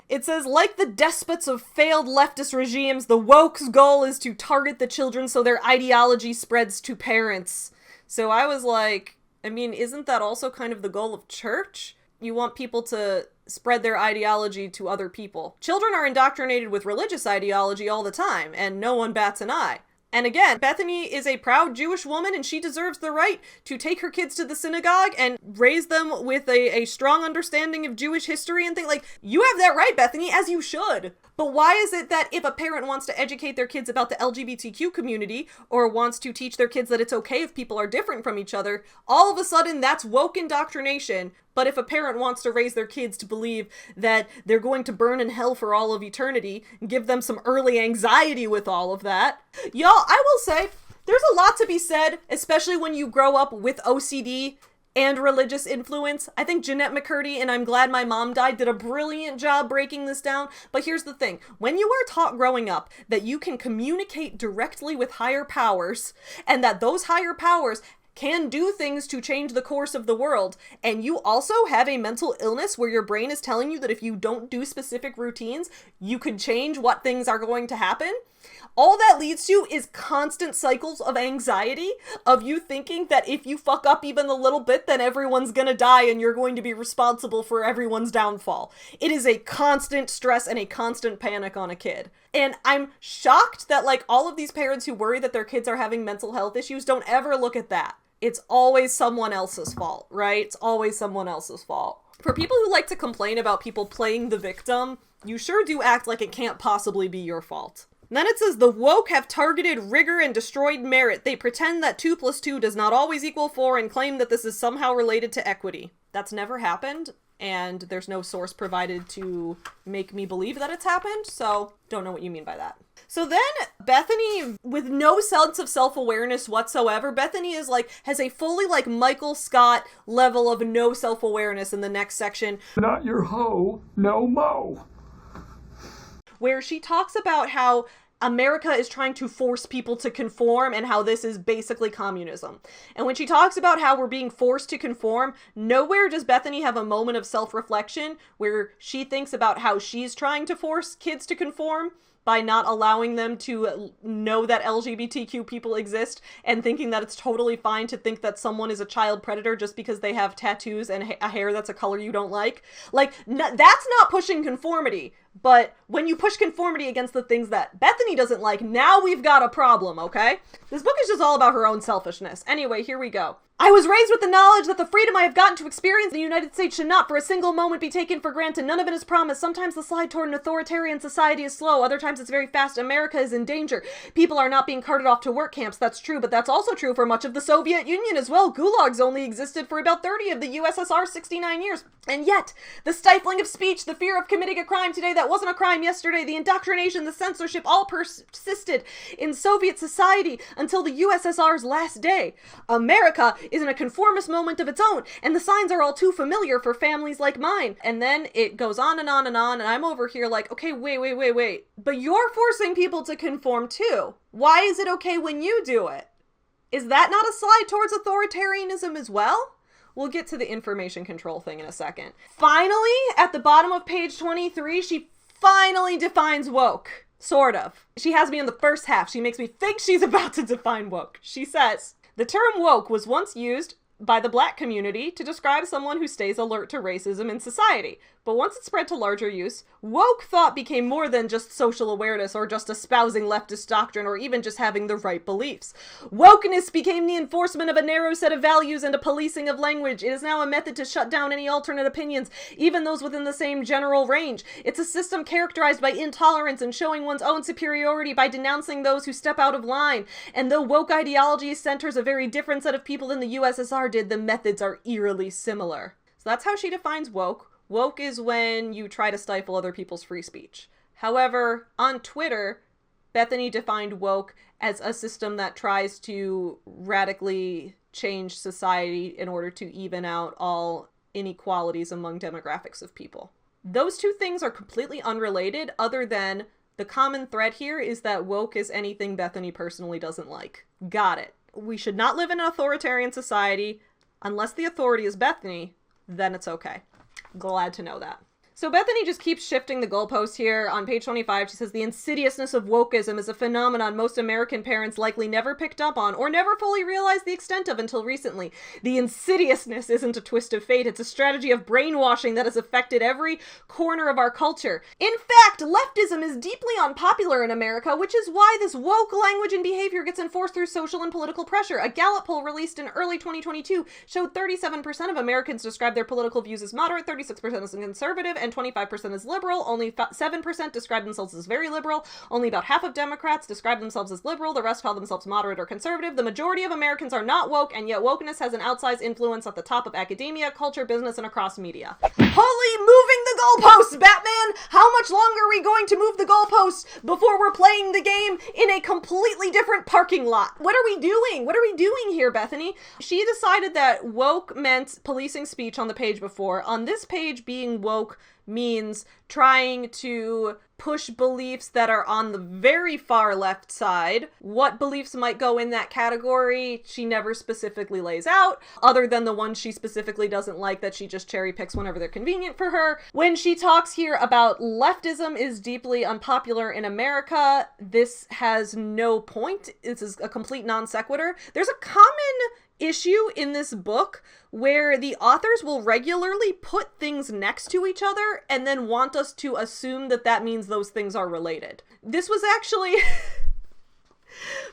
It says, like the despots of failed leftist regimes, the woke's goal is to target the children so their ideology spreads to parents. So I was like, I mean, isn't that also kind of the goal of church? You want people to spread their ideology to other people. Children are indoctrinated with religious ideology all the time, and no one bats an eye. And again, Bethany is a proud Jewish woman, and she deserves the right to take her kids to the synagogue and raise them with a strong understanding of Jewish history and things. Like, you have that right, Bethany, as you should. But why is it that if a parent wants to educate their kids about the LGBTQ community, or wants to teach their kids that it's okay if people are different from each other, all of a sudden that's woke indoctrination? But if a parent wants to raise their kids to believe that they're going to burn in hell for all of eternity, and give them some early anxiety with all of that, y'all, I will say, there's a lot to be said, especially when you grow up with OCD and religious influence. I think Jeanette McCurdy and I'm Glad My Mom Died did a brilliant job breaking this down. But here's the thing. When you are taught growing up that you can communicate directly with higher powers, and that those higher powers can do things to change the course of the world, and you also have a mental illness where your brain is telling you that if you don't do specific routines, you could change what things are going to happen, all that leads to is constant cycles of anxiety, of you thinking that if you fuck up even a little bit, then everyone's gonna die and you're going to be responsible for everyone's downfall. It is a constant stress and a constant panic on a kid. And I'm shocked that, like, all of these parents who worry that their kids are having mental health issues don't ever look at that. It's always someone else's fault, right? It's always someone else's fault. For people who like to complain about people playing the victim, you sure do act like it can't possibly be your fault. And then it says, the woke have targeted rigor and destroyed merit. They pretend that 2 + 2 does not always equal 4 and claim that this is somehow related to equity. That's never happened, and there's no source provided to make me believe that it's happened, so don't know what you mean by that. So then Bethany, with no sense of self-awareness whatsoever, Bethany is like, has a fully like Michael Scott level of no self-awareness in the next section. Not your hoe, no mo. Where she talks about how America is trying to force people to conform and how this is basically communism. And when she talks about how we're being forced to conform, nowhere does Bethany have a moment of self-reflection where she thinks about how she's trying to force kids to conform by not allowing them to know that LGBTQ people exist and thinking that it's totally fine to think that someone is a child predator just because they have tattoos and a hair that's a color you don't like. Like, that's not pushing conformity. But when you push conformity against the things that Bethany doesn't like, now we've got a problem, okay? This book is just all about her own selfishness. Anyway, here we go. I was raised with the knowledge that the freedom I have gotten to experience in the United States should not for a single moment be taken for granted. None of it is promised. Sometimes the slide toward an authoritarian society is slow. Other times it's very fast. America is in danger. People are not being carted off to work camps. That's true, but that's also true for much of the Soviet Union as well. Gulags only existed for about 30 of the USSR's 69 years. And yet, the stifling of speech, the fear of committing a crime today that wasn't a crime yesterday, the indoctrination, the censorship all persisted in Soviet society until the USSR's last day. America is in a conformist moment of its own, and the signs are all too familiar for families like mine. And then it goes on and on and on, and I'm over here like, okay, wait. But you're forcing people to conform too. Why is it okay when you do it? Is that not a slide towards authoritarianism as well? We'll get to the information control thing in a second. Finally, at the bottom of page 23, she finally defines woke. Sort of. She has me in the first half. She makes me think she's about to define woke. She says, the term woke was once used by the Black community to describe someone who stays alert to racism in society. But once it spread to larger use, woke thought became more than just social awareness or just espousing leftist doctrine or even just having the right beliefs. Wokeness became the enforcement of a narrow set of values and a policing of language. It is now a method to shut down any alternate opinions, even those within the same general range. It's a system characterized by intolerance and showing one's own superiority by denouncing those who step out of line. And though woke ideology centers a very different set of people than the USSR did, the methods are eerily similar. So that's how she defines woke. Woke is when you try to stifle other people's free speech. However, on Twitter, Bethany defined woke as a system that tries to radically change society in order to even out all inequalities among demographics of people. Those two things are completely unrelated, other than the common thread here is that woke is anything Bethany personally doesn't like. Got it. We should not live in an authoritarian society. Unless the authority is Bethany, then it's okay. Glad to know that. So Bethany just keeps shifting the goalpost here. On page 25, she says, the insidiousness of wokeism is a phenomenon most American parents likely never picked up on or never fully realized the extent of until recently. The insidiousness isn't a twist of fate. It's a strategy of brainwashing that has affected every corner of our culture. In fact, leftism is deeply unpopular in America, which is why this woke language and behavior gets enforced through social and political pressure. A Gallup poll released in early 2022 showed 37% of Americans describe their political views as moderate, 36% as conservative, and 25% as liberal. Only 7% describe themselves as very liberal. Only about half of Democrats describe themselves as liberal. The rest call themselves moderate or conservative. The majority of Americans are not woke, and yet wokeness has an outsized influence at the top of academia, culture, business, and across media. Holy moving the goalposts, Batman! How much longer are we going to move the goalposts before we're playing the game in a completely different parking lot? What are we doing? What are we doing here, Bethany? She decided that woke meant policing speech on the page before. On this page, being woke means trying to push beliefs that are on the very far left side. What beliefs might go in that category, she never specifically lays out, other than the ones she specifically doesn't like that she just cherry picks whenever they're convenient for her. When she talks here about leftism is deeply unpopular in America, this has no point. This is a complete non sequitur. There's a common issue in this book where the authors will regularly put things next to each other and then want us to assume that that means those things are related. This was actually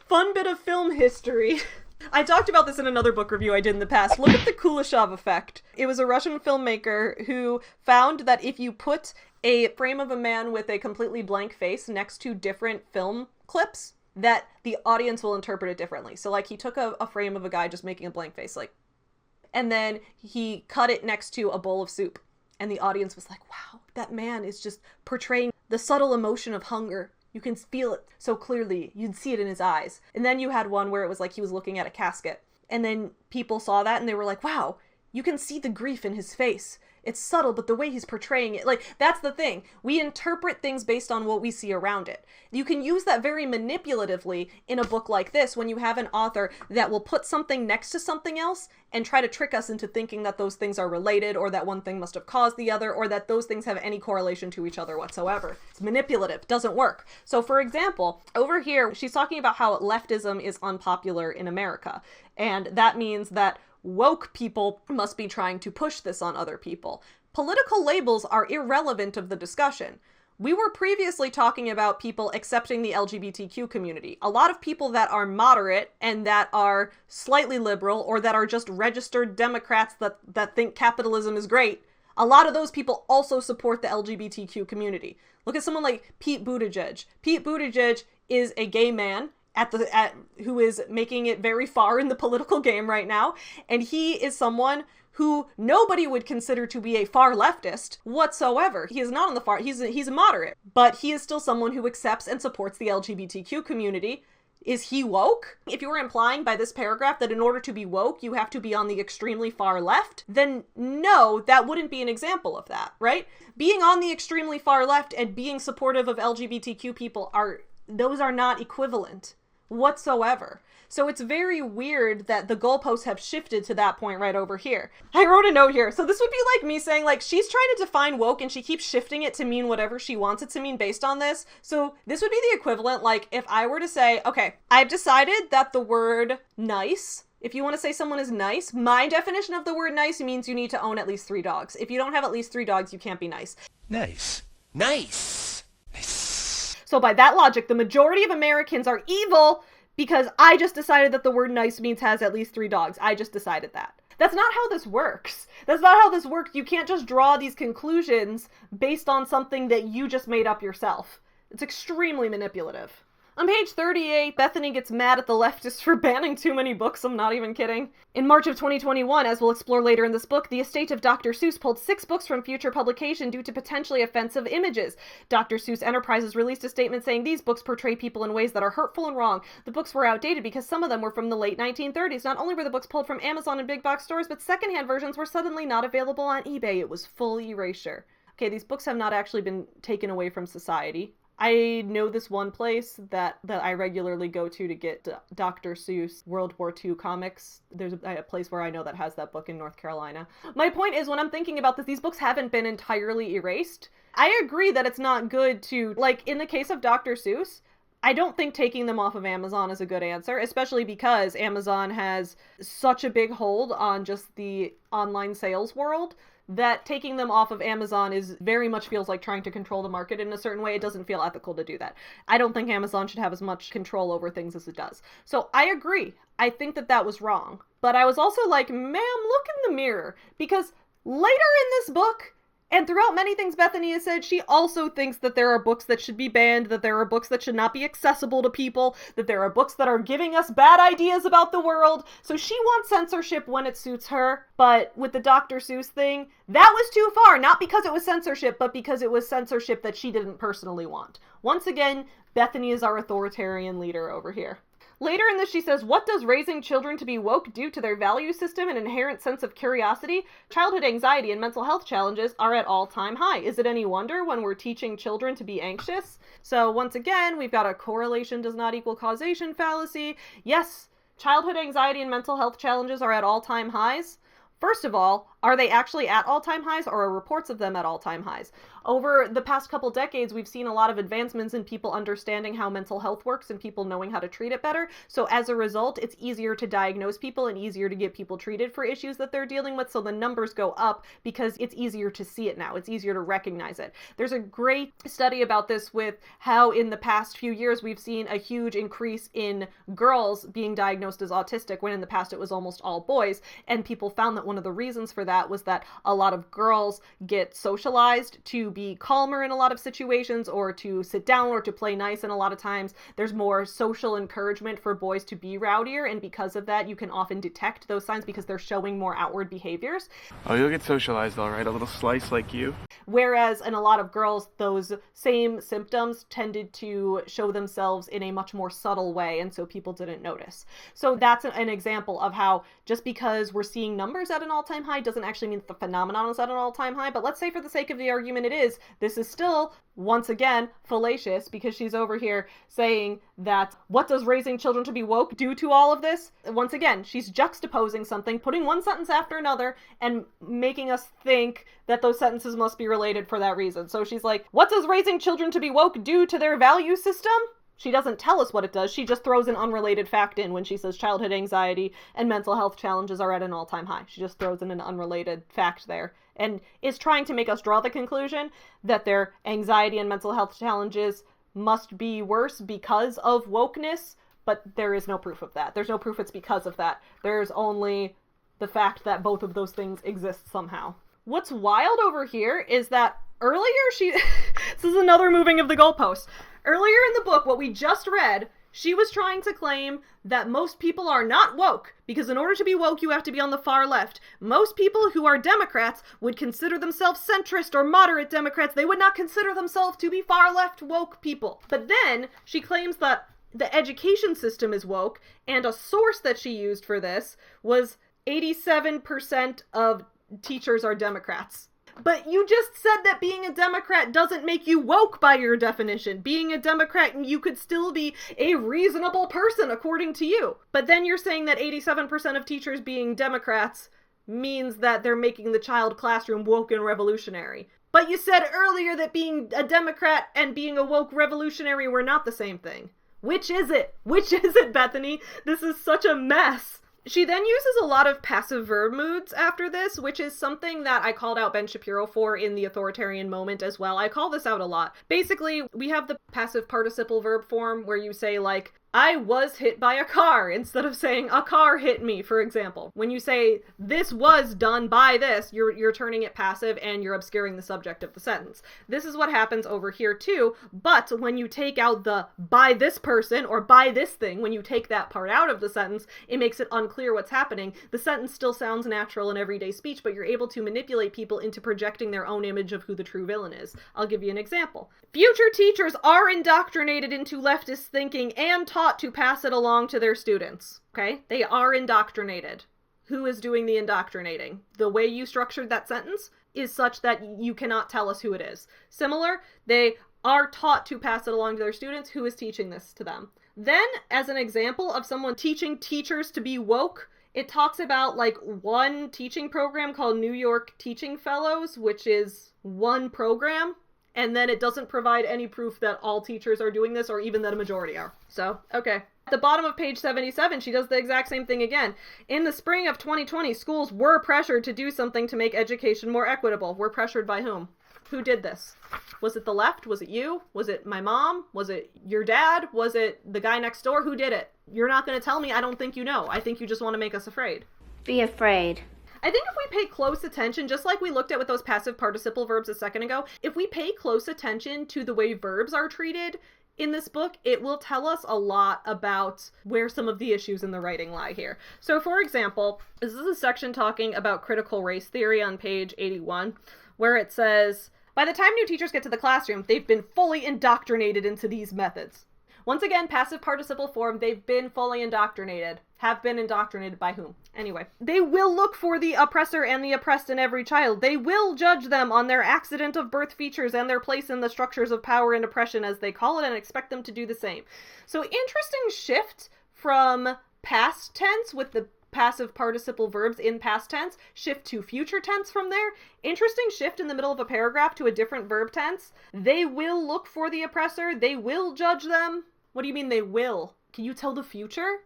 fun bit of film history. I talked about this in another book review I did in the past. Look at the Kuleshov effect. It was a Russian filmmaker who found that if you put a frame of a man with a completely blank face next to different film clips, that the audience will interpret it differently. So like he took a frame of a guy just making a blank face, like, and then he cut it next to a bowl of soup. And the audience was like, wow, that man is just portraying the subtle emotion of hunger. You can feel it so clearly. You'd see it in his eyes. And then you had one where it was like he was looking at a casket. And then people saw that and they were like, wow, you can see the grief in his face. It's subtle, but the way he's portraying it, like, that's the thing. We interpret things based on what we see around it. You can use that very manipulatively in a book like this when you have an author that will put something next to something else and try to trick us into thinking that those things are related, or that one thing must have caused the other, or that those things have any correlation to each other whatsoever. It's manipulative. Doesn't work. So, for example, over here, she's talking about how leftism is unpopular in America. And that means that woke people must be trying to push this on other people. Political labels are irrelevant of the discussion. We were previously talking about people accepting the LGBTQ community. A lot of people that are moderate and that are slightly liberal, or that are just registered Democrats that think capitalism is great, a lot of those people also support the LGBTQ community. Look at someone like Pete Buttigieg. Pete Buttigieg is a gay man who is making it very far in the political game right now, and he is someone who nobody would consider to be a far leftist whatsoever. He is not on the far, he's a moderate, but he is still someone who accepts and supports the LGBTQ community. Is he woke? If you were implying by this paragraph that in order to be woke, you have to be on the extremely far left, then no, that wouldn't be an example of that, right? Being on the extremely far left and being supportive of LGBTQ people those are not equivalent whatsoever. So it's very weird that the goalposts have shifted to that point right over here. I wrote a note here. So this would be like me saying, like, she's trying to define woke and she keeps shifting it to mean whatever she wants it to mean based on this. So this would be the equivalent, like, if I were to say, okay, I've decided that the word nice If you want to say someone is nice, my definition of the word nice means you need to own at least 3 dogs. If you don't have at least 3 dogs, you can't be nice. Nice. Nice. Nice. So by that logic, the majority of Americans are evil because I just decided that the word nice means has at least 3 dogs. I just decided that. That's not how this works. That's not how this works. You can't just draw these conclusions based on something that you just made up yourself. It's extremely manipulative. On page 38, Bethany gets mad at the leftists for banning too many books. I'm not even kidding. In March of 2021, as we'll explore later in this book, the estate of Dr. Seuss pulled 6 books from future publication due to potentially offensive images. Dr. Seuss Enterprises released a statement saying these books portray people in ways that are hurtful and wrong. The books were outdated because some of them were from the late 1930s. Not only were the books pulled from Amazon and big box stores, but secondhand versions were suddenly not available on eBay. It was full erasure. Okay, these books have not actually been taken away from society. I know this one place that I regularly go to get Dr. Seuss World War II comics. There's a place where I know that has that book in North Carolina. My point is, when I'm thinking about this, these books haven't been entirely erased. I agree that it's not good to, like, in the case of Dr. Seuss, I don't think taking them off of Amazon is a good answer, especially because Amazon has such a big hold on just the online sales world that taking them off of Amazon is very much feels like trying to control the market in a certain way. It doesn't feel ethical to do that. I don't think Amazon should have as much control over things as it does. So I agree. I think that was wrong. But I was also like, ma'am, look in the mirror. Because later in this book, and throughout many things Bethany has said, she also thinks that there are books that should be banned, that there are books that should not be accessible to people, that there are books that are giving us bad ideas about the world. So she wants censorship when it suits her. But with the Dr. Seuss thing, that was too far. Not because it was censorship, but because it was censorship that she didn't personally want. Once again, Bethany is our authoritarian leader over here. Later in this, she says, what does raising children to be woke do to their value system and inherent sense of curiosity? Childhood anxiety and mental health challenges are at all-time high. Is it any wonder when we're teaching children to be anxious? So once again, we've got a correlation does not equal causation fallacy. Yes, childhood anxiety and mental health challenges are at all-time highs. First of all, are they actually at all-time highs, or are reports of them at all-time highs? Over the past couple decades, we've seen a lot of advancements in people understanding how mental health works and people knowing how to treat it better. So as a result, it's easier to diagnose people and easier to get people treated for issues that they're dealing with. So the numbers go up because it's easier to see it now. It's easier to recognize it. There's a great study about this with how in the past few years, we've seen a huge increase in girls being diagnosed as autistic, when in the past it was almost all boys. And people found that one of the reasons for that was that a lot of girls get socialized to be calmer in a lot of situations, or to sit down, or to play nice, and a lot of times there's more social encouragement for boys to be rowdier, and because of that you can often detect those signs because they're showing more outward behaviors. Oh, you'll get socialized all right, a little slice like you. Whereas in a lot of girls, those same symptoms tended to show themselves in a much more subtle way, and so people didn't notice. So that's an example of how just because we're seeing numbers at an all-time high doesn't actually mean that the phenomenon is at an all-time high. But let's say for the sake of the argument it is, this is still, once again, fallacious, because she's over here saying that what does raising children to be woke do to all of this? Once again, she's juxtaposing something, putting one sentence after another, and making us think that those sentences must be related for that reason. So she's like, what does raising children to be woke do to their value system? She doesn't tell us what it does. She just throws an unrelated fact in when she says childhood anxiety and mental health challenges are at an all-time high. She just throws in an unrelated fact there and is trying to make us draw the conclusion that their anxiety and mental health challenges must be worse because of wokeness, but there is no proof of that. There's no proof it's because of that. There's only the fact that both of those things exist somehow. What's wild over here is that earlier this is another moving of the goalposts. Earlier in the book, what we just read, she was trying to claim that most people are not woke, because in order to be woke, you have to be on the far left. Most people who are Democrats would consider themselves centrist or moderate Democrats. They would not consider themselves to be far left woke people. But then she claims that the education system is woke, and a source that she used for this was 87% of teachers are Democrats. But you just said that being a Democrat doesn't make you woke by your definition. Being a Democrat, you could still be a reasonable person according to you. But then you're saying that 87% of teachers being Democrats means that they're making the child classroom woke and revolutionary. But you said earlier that being a Democrat and being a woke revolutionary were not the same thing. Which is it? Which is it, Bethany? This is such a mess. She then uses a lot of passive verb moods after this, which is something that I called out Ben Shapiro for in the authoritarian moment as well. I call this out a lot. Basically, we have the passive participle verb form where you say, like, I was hit by a car, instead of saying a car hit me, for example. When you say this was done by this, you're turning it passive and you're obscuring the subject of the sentence. This is what happens over here too, but when you take out the by this person or by this thing, when you take that part out of the sentence, it makes it unclear what's happening. The sentence still sounds natural in everyday speech, but you're able to manipulate people into projecting their own image of who the true villain is. I'll give you an example. Future teachers are indoctrinated into leftist thinking and taught to pass it along to their students. Okay? They are indoctrinated. Who is doing the indoctrinating? The way you structured that sentence is such that you cannot tell us who it is. Similar, they are taught to pass it along to their students. Who is teaching this to them? Then, as an example of someone teaching teachers to be woke, it talks about like one teaching program called New York Teaching Fellows, which is one program. And then it doesn't provide any proof that all teachers are doing this or even that a majority are. So, okay. At the bottom of page 77, she does the exact same thing again. In the spring of 2020, schools were pressured to do something to make education more equitable. Were pressured by whom? Who did this? Was it the left? Was it you? Was it my mom? Was it your dad? Was it the guy next door? Who did it? You're not going to tell me. I don't think you know. I think you just want to make us afraid. Be afraid. I think if we pay close attention, just like we looked at with those passive participle verbs a second ago, if we pay close attention to the way verbs are treated in this book, it will tell us a lot about where some of the issues in the writing lie here. So for example, this is a section talking about critical race theory on page 81, where it says, by the time new teachers get to the classroom, they've been fully indoctrinated into these methods. Once again, passive participle form, they've been fully indoctrinated. Have been indoctrinated by whom? Anyway, they will look for the oppressor and the oppressed in every child. They will judge them on their accident of birth features and their place in the structures of power and oppression, as they call it, and expect them to do the same. So interesting shift from past tense with the passive participle verbs in past tense, shift to future tense from there. Interesting shift in the middle of a paragraph to a different verb tense. They will look for the oppressor. They will judge them. What do you mean they will? Can you tell the future?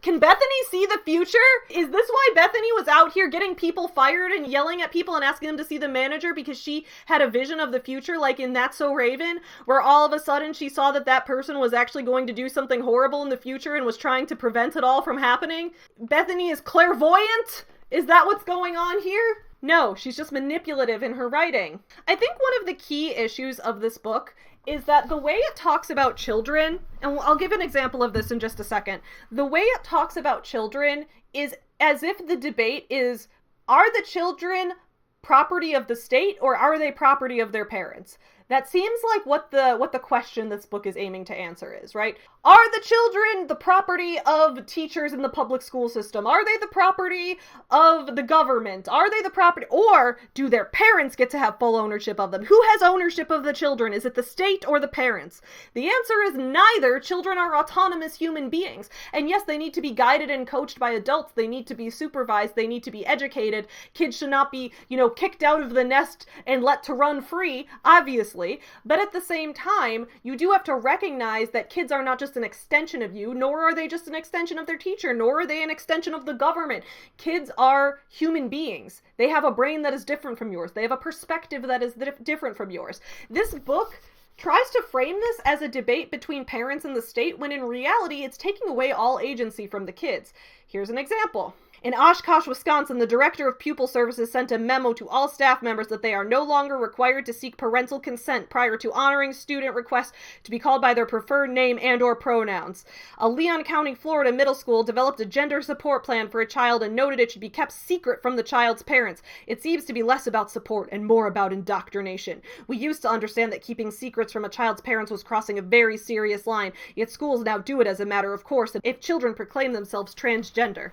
Can Bethany see the future? Is this why Bethany was out here getting people fired and yelling at people and asking them to see the manager because she had a vision of the future, like in That's So Raven, where all of a sudden she saw that that person was actually going to do something horrible in the future and was trying to prevent it all from happening? Bethany is clairvoyant? Is that what's going on here? No, she's just manipulative in her writing. I think one of the key issues of this book is that the way it talks about children, and I'll give an example of this in just a second, the way it talks about children is as if the debate is, are the children property of the state or are they property of their parents? That seems like what the question this book is aiming to answer is, right? Are the children the property of teachers in the public school system? Are they the property of the government? Are they the property, or do their parents get to have full ownership of them? Who has ownership of the children? Is it the state or the parents? The answer is neither. Children are autonomous human beings. And yes, they need to be guided and coached by adults. They need to be supervised. They need to be educated. Kids should not be, kicked out of the nest and let to run free, obviously. But at the same time, you do have to recognize that kids are not just an extension of you, nor are they just an extension of their teacher, nor are they an extension of the government. Kids are human beings. They have a brain that is different from yours. They have a perspective that is different from yours. This book tries to frame this as a debate between parents and the state, when in reality, it's taking away all agency from the kids. Here's an example. In Oshkosh, Wisconsin, the director of pupil services sent a memo to all staff members that they are no longer required to seek parental consent prior to honoring student requests to be called by their preferred name and or pronouns. A Leon County, Florida middle school developed a gender support plan for a child and noted it should be kept secret from the child's parents. It seems to be less about support and more about indoctrination. We used to understand that keeping secrets from a child's parents was crossing a very serious line, yet schools now do it as a matter of course if children proclaim themselves transgender.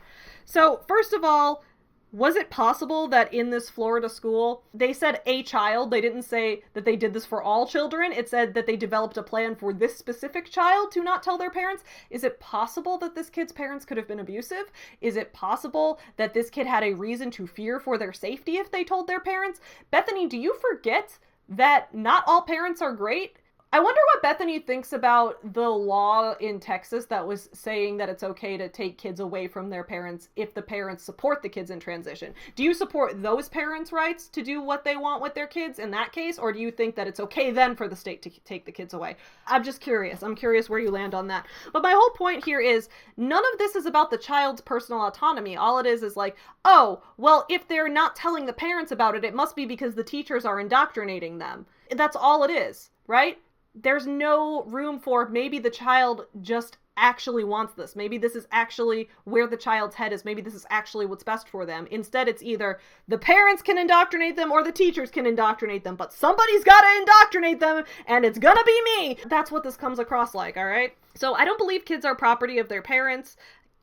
So, first of all, was it possible that in this Florida school, they said a child, they didn't say that they did this for all children, it said that they developed a plan for this specific child to not tell their parents? Is it possible that this kid's parents could have been abusive? Is it possible that this kid had a reason to fear for their safety if they told their parents? Bethany, do you forget that not all parents are great? I wonder what Bethany thinks about the law in Texas that was saying that it's okay to take kids away from their parents if the parents support the kids in transition. Do you support those parents' rights to do what they want with their kids in that case, or do you think that it's okay then for the state to take the kids away? I'm just curious. I'm curious where you land on that. But my whole point here is none of this is about the child's personal autonomy. All it is like, oh, well, if they're not telling the parents about it, it must be because the teachers are indoctrinating them. That's all it is, right? There's no room for maybe the child just actually wants this. Maybe this is actually where the child's head is. Maybe this is actually what's best for them. Instead, it's either the parents can indoctrinate them or the teachers can indoctrinate them, but somebody's got to indoctrinate them, and it's gonna be me. That's what this comes across like, all right? So I don't believe kids are property of their parents.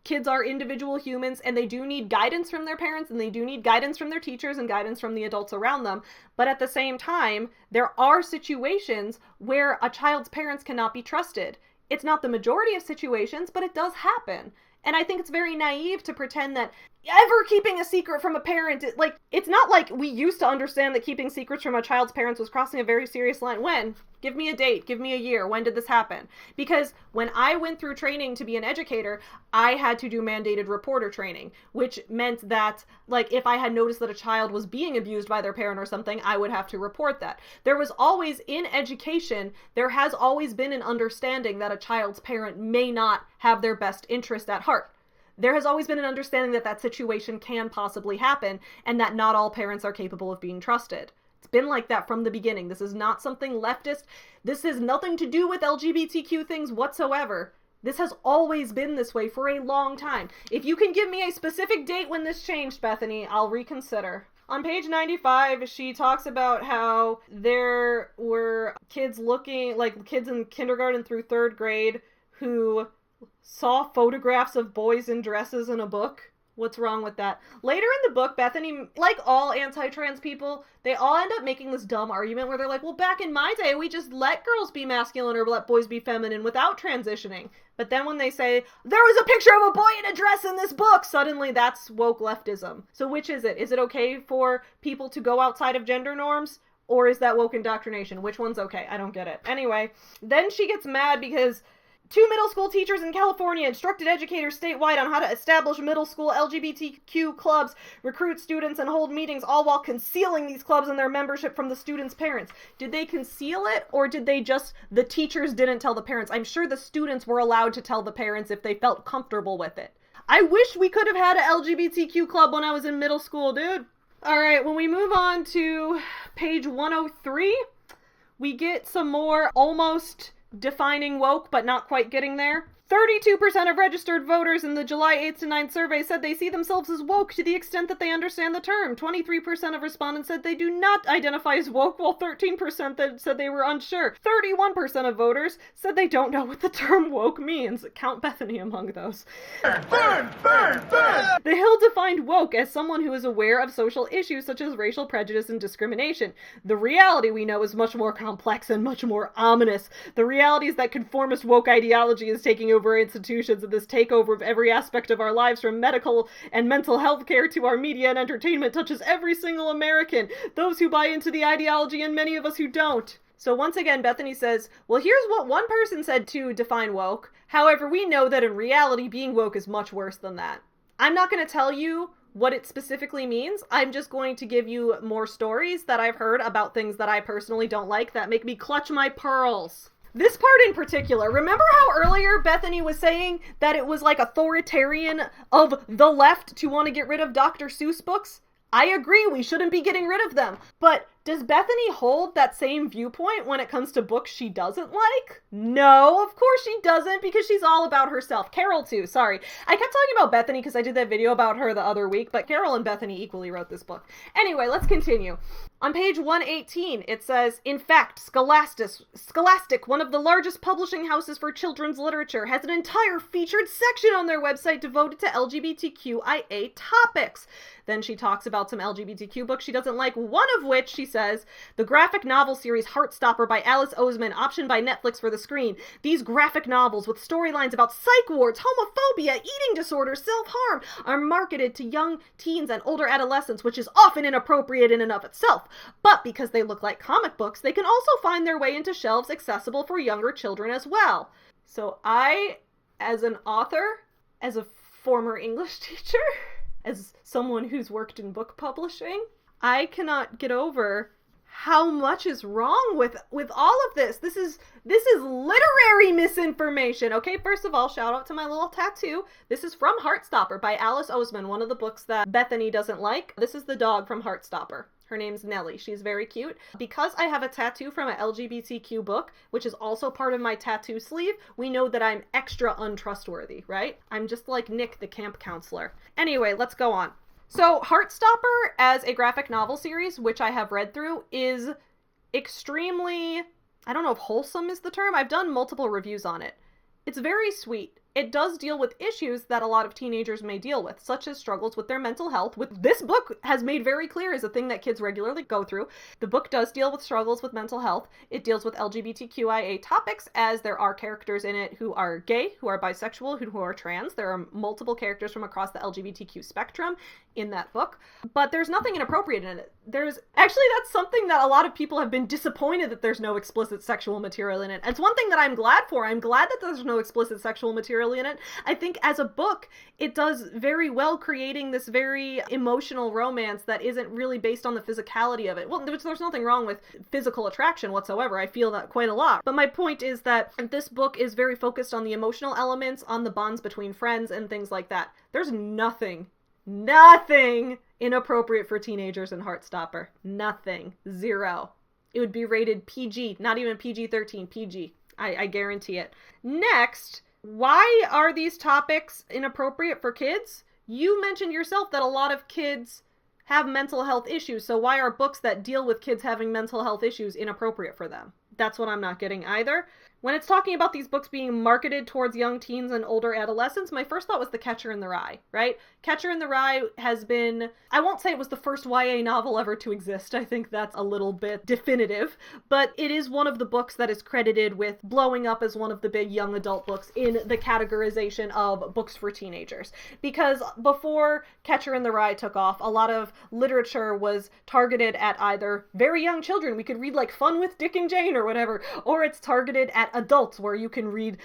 Kids are individual humans, and they do need guidance from their parents, and they do need guidance from their teachers and guidance from the adults around them. But at the same time, there are situations where a child's parents cannot be trusted. It's not the majority of situations, but it does happen. And I think it's very naive to pretend that ever keeping a secret from a parent, it's not like we used to understand that keeping secrets from a child's parents was crossing a very serious line. When? Give me a date. Give me a year. When did this happen? Because when I went through training to be an educator, I had to do mandated reporter training, which meant that, if I had noticed that a child was being abused by their parent or something, I would have to report that. There was always, in education, there has always been an understanding that a child's parent may not have their best interest at heart. There has always been an understanding that that situation can possibly happen, and that not all parents are capable of being trusted. It's been like that from the beginning. This is not something leftist. This has nothing to do with LGBTQ things whatsoever. This has always been this way for a long time. If you can give me a specific date when this changed, Bethany, I'll reconsider. On page 95, she talks about how there were kids kids in kindergarten through third grade who saw photographs of boys in dresses in a book. What's wrong with that? Later in the book, Bethany, like all anti-trans people, they all end up making this dumb argument where they're like, well, back in my day, we just let girls be masculine or let boys be feminine without transitioning. But then when they say, there was a picture of a boy in a dress in this book, suddenly that's woke leftism. So which is it? Is it okay for people to go outside of gender norms? Or is that woke indoctrination? Which one's okay? I don't get it. Anyway, then she gets mad because 2 middle school teachers in California instructed educators statewide on how to establish middle school LGBTQ clubs, recruit students, and hold meetings, all while concealing these clubs and their membership from the students' parents. Did they conceal it, or did the teachers didn't tell the parents? I'm sure the students were allowed to tell the parents if they felt comfortable with it. I wish we could have had an LGBTQ club when I was in middle school, dude. Alright, when we move on to page 103, we get some more almost defining woke, but not quite getting there. 32% of registered voters in the July 8th to 9th survey said they see themselves as woke to the extent that they understand the term. 23% of respondents said they do not identify as woke, while 13% said they were unsure. 31% of voters said they don't know what the term woke means. Count Bethany among those. Burn! The Hill defined woke as someone who is aware of social issues such as racial prejudice and discrimination. The reality we know is much more complex and much more ominous. The reality is that conformist woke ideology is taking over institutions, and this takeover of every aspect of our lives, from medical and mental health care to our media and entertainment, touches every single American, those who buy into the ideology and many of us who don't. So once again, Bethany says, well, here's what one person said to define woke. However, we know that in reality, being woke is much worse than that. I'm not going to tell you what it specifically means. I'm just going to give you more stories that I've heard about things that I personally don't like that make me clutch my pearls. This part in particular, remember how earlier Bethany was saying that it was authoritarian of the left to want to get rid of Dr. Seuss books? I agree, we shouldn't be getting rid of them. But does Bethany hold that same viewpoint when it comes to books she doesn't like? No, of course she doesn't, because she's all about herself. Carol too, sorry. I kept talking about Bethany because I did that video about her the other week, but Carol and Bethany equally wrote this book. Anyway, let's continue. On page 118, it says, in fact, Scholastic, one of the largest publishing houses for children's literature, has an entire featured section on their website devoted to LGBTQIA topics. Then she talks about some LGBTQ books she doesn't like, one of which she says, the graphic novel series Heartstopper by Alice Oseman, optioned by Netflix for the screen. These graphic novels with storylines about psych wards, homophobia, eating disorders, self-harm are marketed to young teens and older adolescents, which is often inappropriate in and of itself. But because they look like comic books, they can also find their way into shelves accessible for younger children as well. So I, as an author, as a former English teacher, as someone who's worked in book publishing, I cannot get over how much is wrong with all of this. This is literary misinformation. Okay, first of all, shout out to my little tattoo. This is from Heartstopper by Alice Oseman, one of the books that Bethany doesn't like. This is the dog from Heartstopper. Her name's Nellie. She's very cute. Because I have a tattoo from an LGBTQ book, which is also part of my tattoo sleeve, we know that I'm extra untrustworthy, right? I'm just like Nick, the camp counselor. Anyway, let's go on. So Heartstopper as a graphic novel series, which I have read through, is extremely, I don't know if wholesome is the term. I've done multiple reviews on it. It's very sweet. It does deal with issues that a lot of teenagers may deal with, such as struggles with their mental health, which this book has made very clear is a thing that kids regularly go through. The book does deal with struggles with mental health. It deals with LGBTQIA topics, as there are characters in it who are gay, who are bisexual, who are trans. There are multiple characters from across the LGBTQ spectrum in that book, but there's nothing inappropriate in it. That's something that a lot of people have been disappointed that there's no explicit sexual material in it. It's one thing that I'm glad for. I'm glad that there's no explicit sexual material in it. I think as a book, it does very well creating this very emotional romance that isn't really based on the physicality of it. Well, there's nothing wrong with physical attraction whatsoever. I feel that quite a lot. But my point is that this book is very focused on the emotional elements, on the bonds between friends and things like that. There's nothing inappropriate for teenagers in Heartstopper. Nothing. Zero. It would be rated PG, not even PG-13, PG. I guarantee it. Next, why are these topics inappropriate for kids? You mentioned yourself that a lot of kids have mental health issues, so why are books that deal with kids having mental health issues inappropriate for them? That's what I'm not getting either. When it's talking about these books being marketed towards young teens and older adolescents, my first thought was The Catcher in the Rye, right? Catcher in the Rye has been, I won't say it was the first YA novel ever to exist. I think that's a little bit definitive, but it is one of the books that is credited with blowing up as one of the big young adult books in the categorization of books for teenagers. Because before Catcher in the Rye took off, a lot of literature was targeted at either very young children, we could read like Fun with Dick and Jane or whatever, or it's targeted at adults where you can read,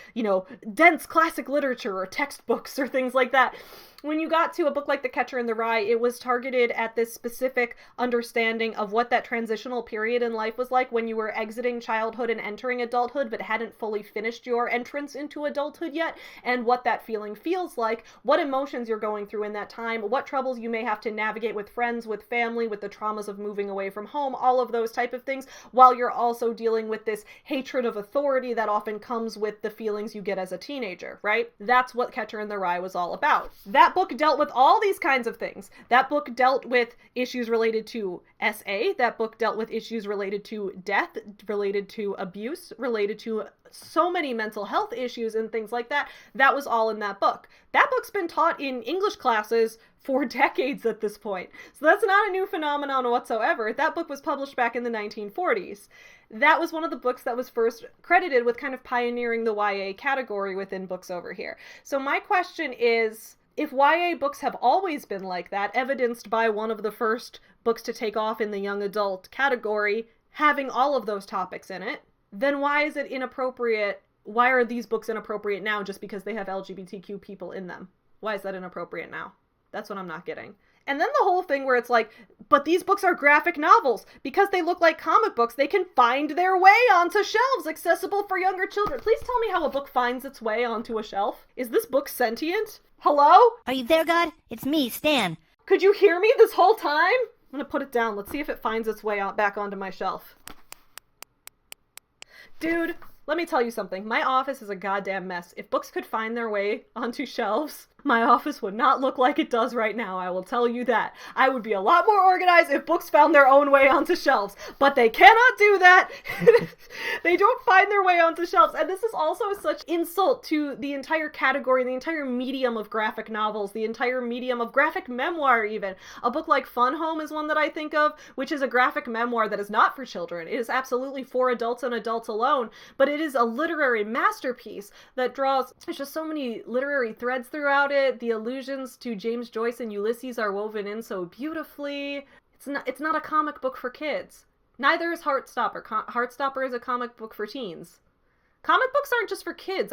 dense classic literature or textbooks or things like that. When you got to a book like The Catcher in the Rye, it was targeted at this specific understanding of what that transitional period in life was like when you were exiting childhood and entering adulthood but hadn't fully finished your entrance into adulthood yet, and what that feeling feels like, what emotions you're going through in that time, what troubles you may have to navigate with friends, with family, with the traumas of moving away from home, all of those type of things, while you're also dealing with this hatred of authority that often comes with the feelings you get as a teenager, right? That's what Catcher in the Rye was all about. That book dealt with all these kinds of things. That book dealt with issues related to SA. That book dealt with issues related to death, related to abuse, related to so many mental health issues and things like that. That was all in that book. That book's been taught in English classes for decades at this point. So that's not a new phenomenon whatsoever. That book was published back in the 1940s. That was one of the books that was first credited with kind of pioneering the YA category within books over here. So my question is, if YA books have always been like that, evidenced by one of the first books to take off in the young adult category, having all of those topics in it, then why is it inappropriate? Why are these books inappropriate now just because they have LGBTQ people in them? Why is that inappropriate now? That's what I'm not getting. And then the whole thing where it's like, but these books are graphic novels. Because they look like comic books, they can find their way onto shelves accessible for younger children. Please tell me how a book finds its way onto a shelf. Is this book sentient? Hello? Are you there, God? It's me, Stan. Could you hear me this whole time? I'm gonna put it down. Let's see if it finds its way out back onto my shelf. Dude, Let me tell you something. My office is a goddamn mess. If books could find their way onto shelves, my office would not look like it does right now, I will tell you that. I would be a lot more organized if books found their own way onto shelves, but they cannot do that. They don't find their way onto shelves, and this is also such insult to the entire category, the entire medium of graphic novels, the entire medium of graphic memoir even. A book like Fun Home is one that I think of, which is a graphic memoir that is not for children. It is absolutely for adults and adults alone, but it is a literary masterpiece that draws, there's just so many literary threads throughout it. The allusions to James Joyce and Ulysses are woven in so beautifully. It's not a comic book for kids. Neither is Heartstopper. Heartstopper is a comic book for teens. Comic books aren't just for kids.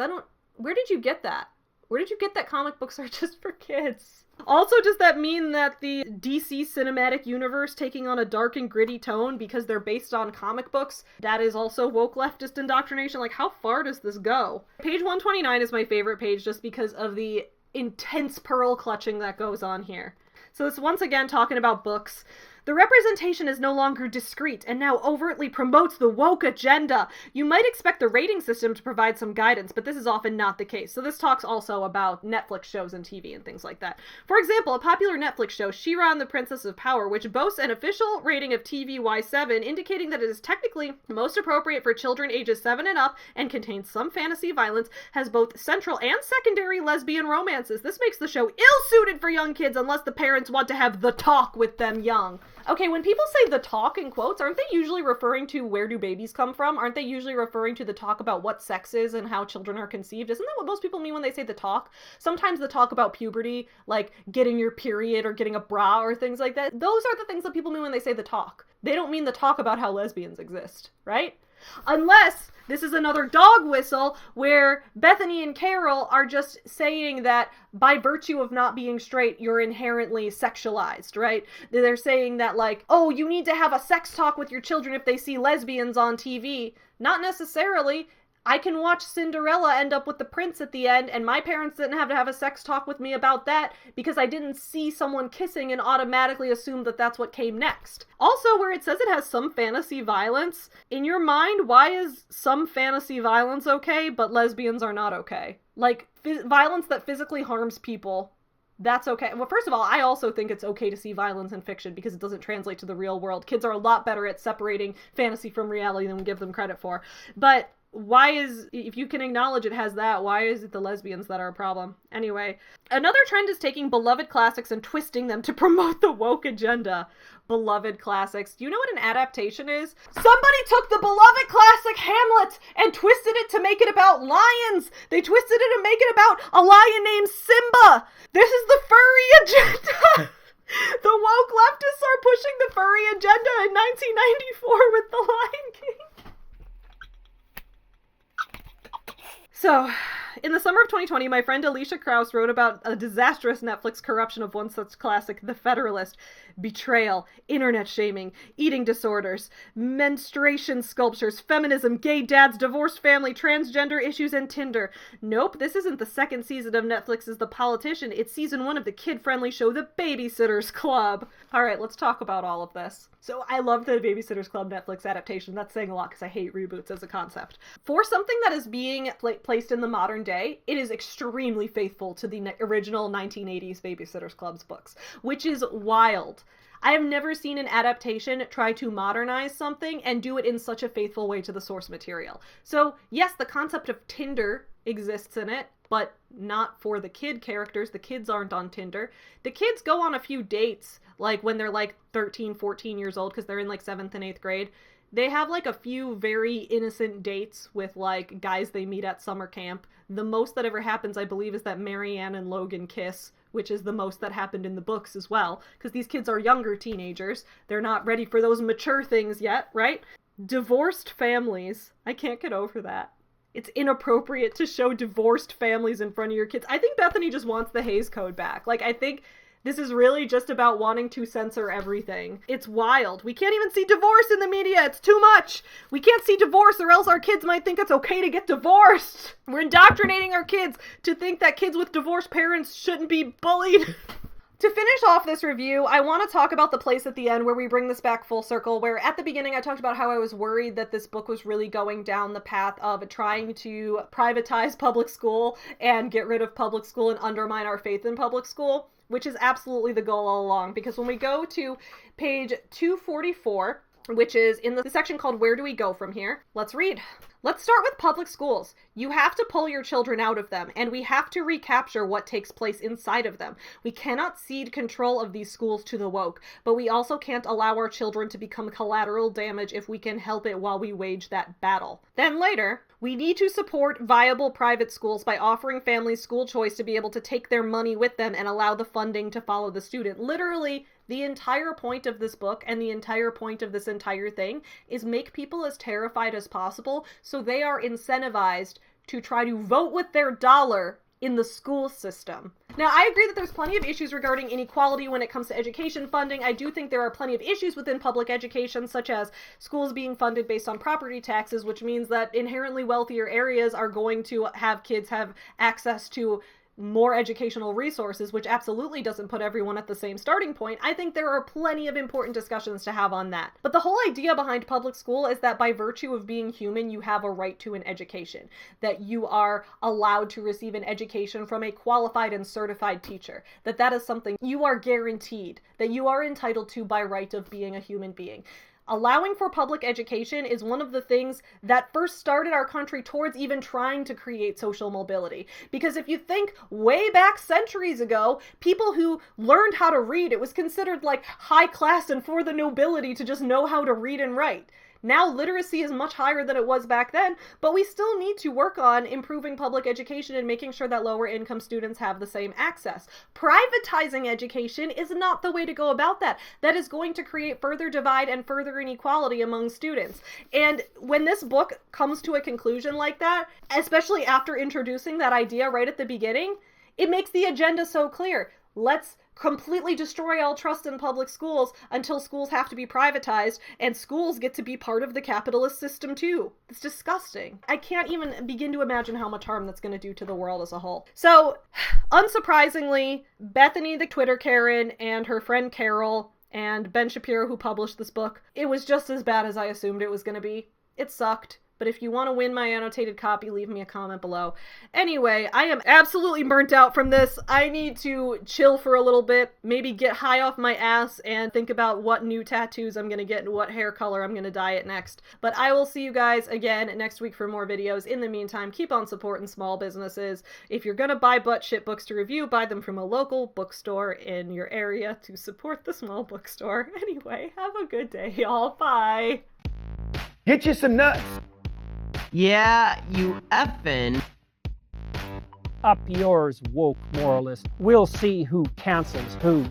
Where did you get that? Where did you get that comic books are just for kids? Also, does that mean that the DC cinematic universe taking on a dark and gritty tone because they're based on comic books, that is also woke leftist indoctrination? Like, how far does this go? Page 129 is my favorite page just because of the intense pearl clutching that goes on here. So it's once again talking about books. The representation is no longer discreet and now overtly promotes the woke agenda. You might expect the rating system to provide some guidance, but this is often not the case. So this talks also about Netflix shows and TV and things like that. For example, a popular Netflix show, She-Ra and the Princess of Power, which boasts an official rating of TVY7, indicating that it is technically most appropriate for children ages 7 and up and contains some fantasy violence, has both central and secondary lesbian romances. This makes the show ill-suited for young kids unless the parents want to have the talk with them young. Okay, when people say the talk in quotes, aren't they usually referring to where do babies come from? Aren't they usually referring to the talk about what sex is and how children are conceived? Isn't that what most people mean when they say the talk? Sometimes the talk about puberty, like getting your period or getting a bra or things like that, those are the things that people mean when they say the talk. They don't mean the talk about how lesbians exist, right? Unless this is another dog whistle where Bethany and Carol are just saying that by virtue of not being straight, you're inherently sexualized, right? They're saying that like, oh, you need to have a sex talk with your children if they see lesbians on TV. Not necessarily. I can watch Cinderella end up with the prince at the end, and my parents didn't have to have a sex talk with me about that because I didn't see someone kissing and automatically assume that that's what came next. Also, where it says it has some fantasy violence, in your mind, why is some fantasy violence okay, but lesbians are not okay? Like, violence that physically harms people, that's okay. Well, first of all, I also think it's okay to see violence in fiction because it doesn't translate to the real world. Kids are a lot better at separating fantasy from reality than we give them credit for. But why is, if you can acknowledge it has that, why is it the lesbians that are a problem? Anyway, another trend is taking beloved classics and twisting them to promote the woke agenda. Beloved classics. Do you know what an adaptation is? Somebody took the beloved classic Hamlet and twisted it to make it about lions. They twisted it to make it about a lion named Simba. This is the furry agenda. The woke leftists are pushing the furry agenda in 1994 with The Lion King. So, in the summer of 2020, my friend Alicia Krauss wrote about a disastrous Netflix corruption of one such classic, The Federalist. Betrayal, internet shaming, eating disorders, menstruation sculptures, feminism, gay dads, divorced family, transgender issues, and Tinder. Nope, this isn't the second season of Netflix's The Politician. It's season 1 of the kid-friendly show The Babysitter's Club. Alright, let's talk about all of this. So I love the Babysitter's Club Netflix adaptation. That's saying a lot because I hate reboots as a concept. For something that is being placed in the modern day, it is extremely faithful to the original 1980s Babysitter's Club's books, which is wild. I have never seen an adaptation try to modernize something and do it in such a faithful way to the source material. So yes, the concept of Tinder exists in it, but not for the kid characters. The kids aren't on Tinder. The kids go on a few dates, like when they're like 13, 14 years old, because they're in like 7th and 8th grade. They have like a few very innocent dates with like guys they meet at summer camp. The most that ever happens, I believe, is that Marianne and Logan kiss, which is the most that happened in the books as well, because these kids are younger teenagers. They're not ready for those mature things yet, right? Divorced families. I can't get over that. It's inappropriate to show divorced families in front of your kids. I think Bethany just wants the Hays Code back. Like, I think this is really just about wanting to censor everything. It's wild. We can't even see divorce in the media. It's too much. We can't see divorce or else our kids might think it's okay to get divorced. We're indoctrinating our kids to think that kids with divorced parents shouldn't be bullied. To finish off this review, I want to talk about the place at the end where we bring this back full circle, where at the beginning I talked about how I was worried that this book was really going down the path of trying to privatize public school and get rid of public school and undermine our faith in public school, which is absolutely the goal all along. Because when we go to page 244, which is in the section called Where Do We Go From Here? Let's read. Let's start with public schools. You have to pull your children out of them, and we have to recapture what takes place inside of them. We cannot cede control of these schools to the woke, but we also can't allow our children to become collateral damage if we can help it while we wage that battle. Then later, we need to support viable private schools by offering families school choice to be able to take their money with them and allow the funding to follow the student. Literally, the entire point of this book and the entire point of this entire thing is make people as terrified as possible so they are incentivized to try to vote with their dollar in the school system. Now, I agree that there's plenty of issues regarding inequality when it comes to education funding. I do think there are plenty of issues within public education, such as schools being funded based on property taxes, which means that inherently wealthier areas are going to have kids have access to more educational resources, which absolutely doesn't put everyone at the same starting point. I think there are plenty of important discussions to have on that. But the whole idea behind public school is that by virtue of being human, you have a right to an education, that you are allowed to receive an education from a qualified and certified teacher, that is something you are guaranteed, that you are entitled to by right of being a human being. Allowing for public education is one of the things that first started our country towards even trying to create social mobility. Because if you think way back centuries ago, people who learned how to read, it was considered like high class and for the nobility to just know how to read and write. Now literacy is much higher than it was back then, but we still need to work on improving public education and making sure that lower income students have the same access. Privatizing education is not the way to go about that. That is going to create further divide and further inequality among students. And when this book comes to a conclusion like that, especially after introducing that idea right at the beginning, it makes the agenda so clear. Let's completely destroy all trust in public schools until schools have to be privatized and schools get to be part of the capitalist system too. It's disgusting. I can't even begin to imagine how much harm that's going to do to the world as a whole. So, unsurprisingly, Bethany the Twitter Karen and her friend Carol and Ben Shapiro, who published this book, it was just as bad as I assumed it was going to be. It sucked. But if you want to win my annotated copy, leave me a comment below. Anyway, I am absolutely burnt out from this. I need to chill for a little bit, maybe get high off my ass and think about what new tattoos I'm going to get and what hair color I'm going to dye it next. But I will see you guys again next week for more videos. In the meantime, keep on supporting small businesses. If you're going to buy butt shit books to review, buy them from a local bookstore in your area to support the small bookstore. Anyway, have a good day, y'all. Bye. Get you some nuts. Yeah, you effin'. Up yours, woke moralist. We'll see who cancels who.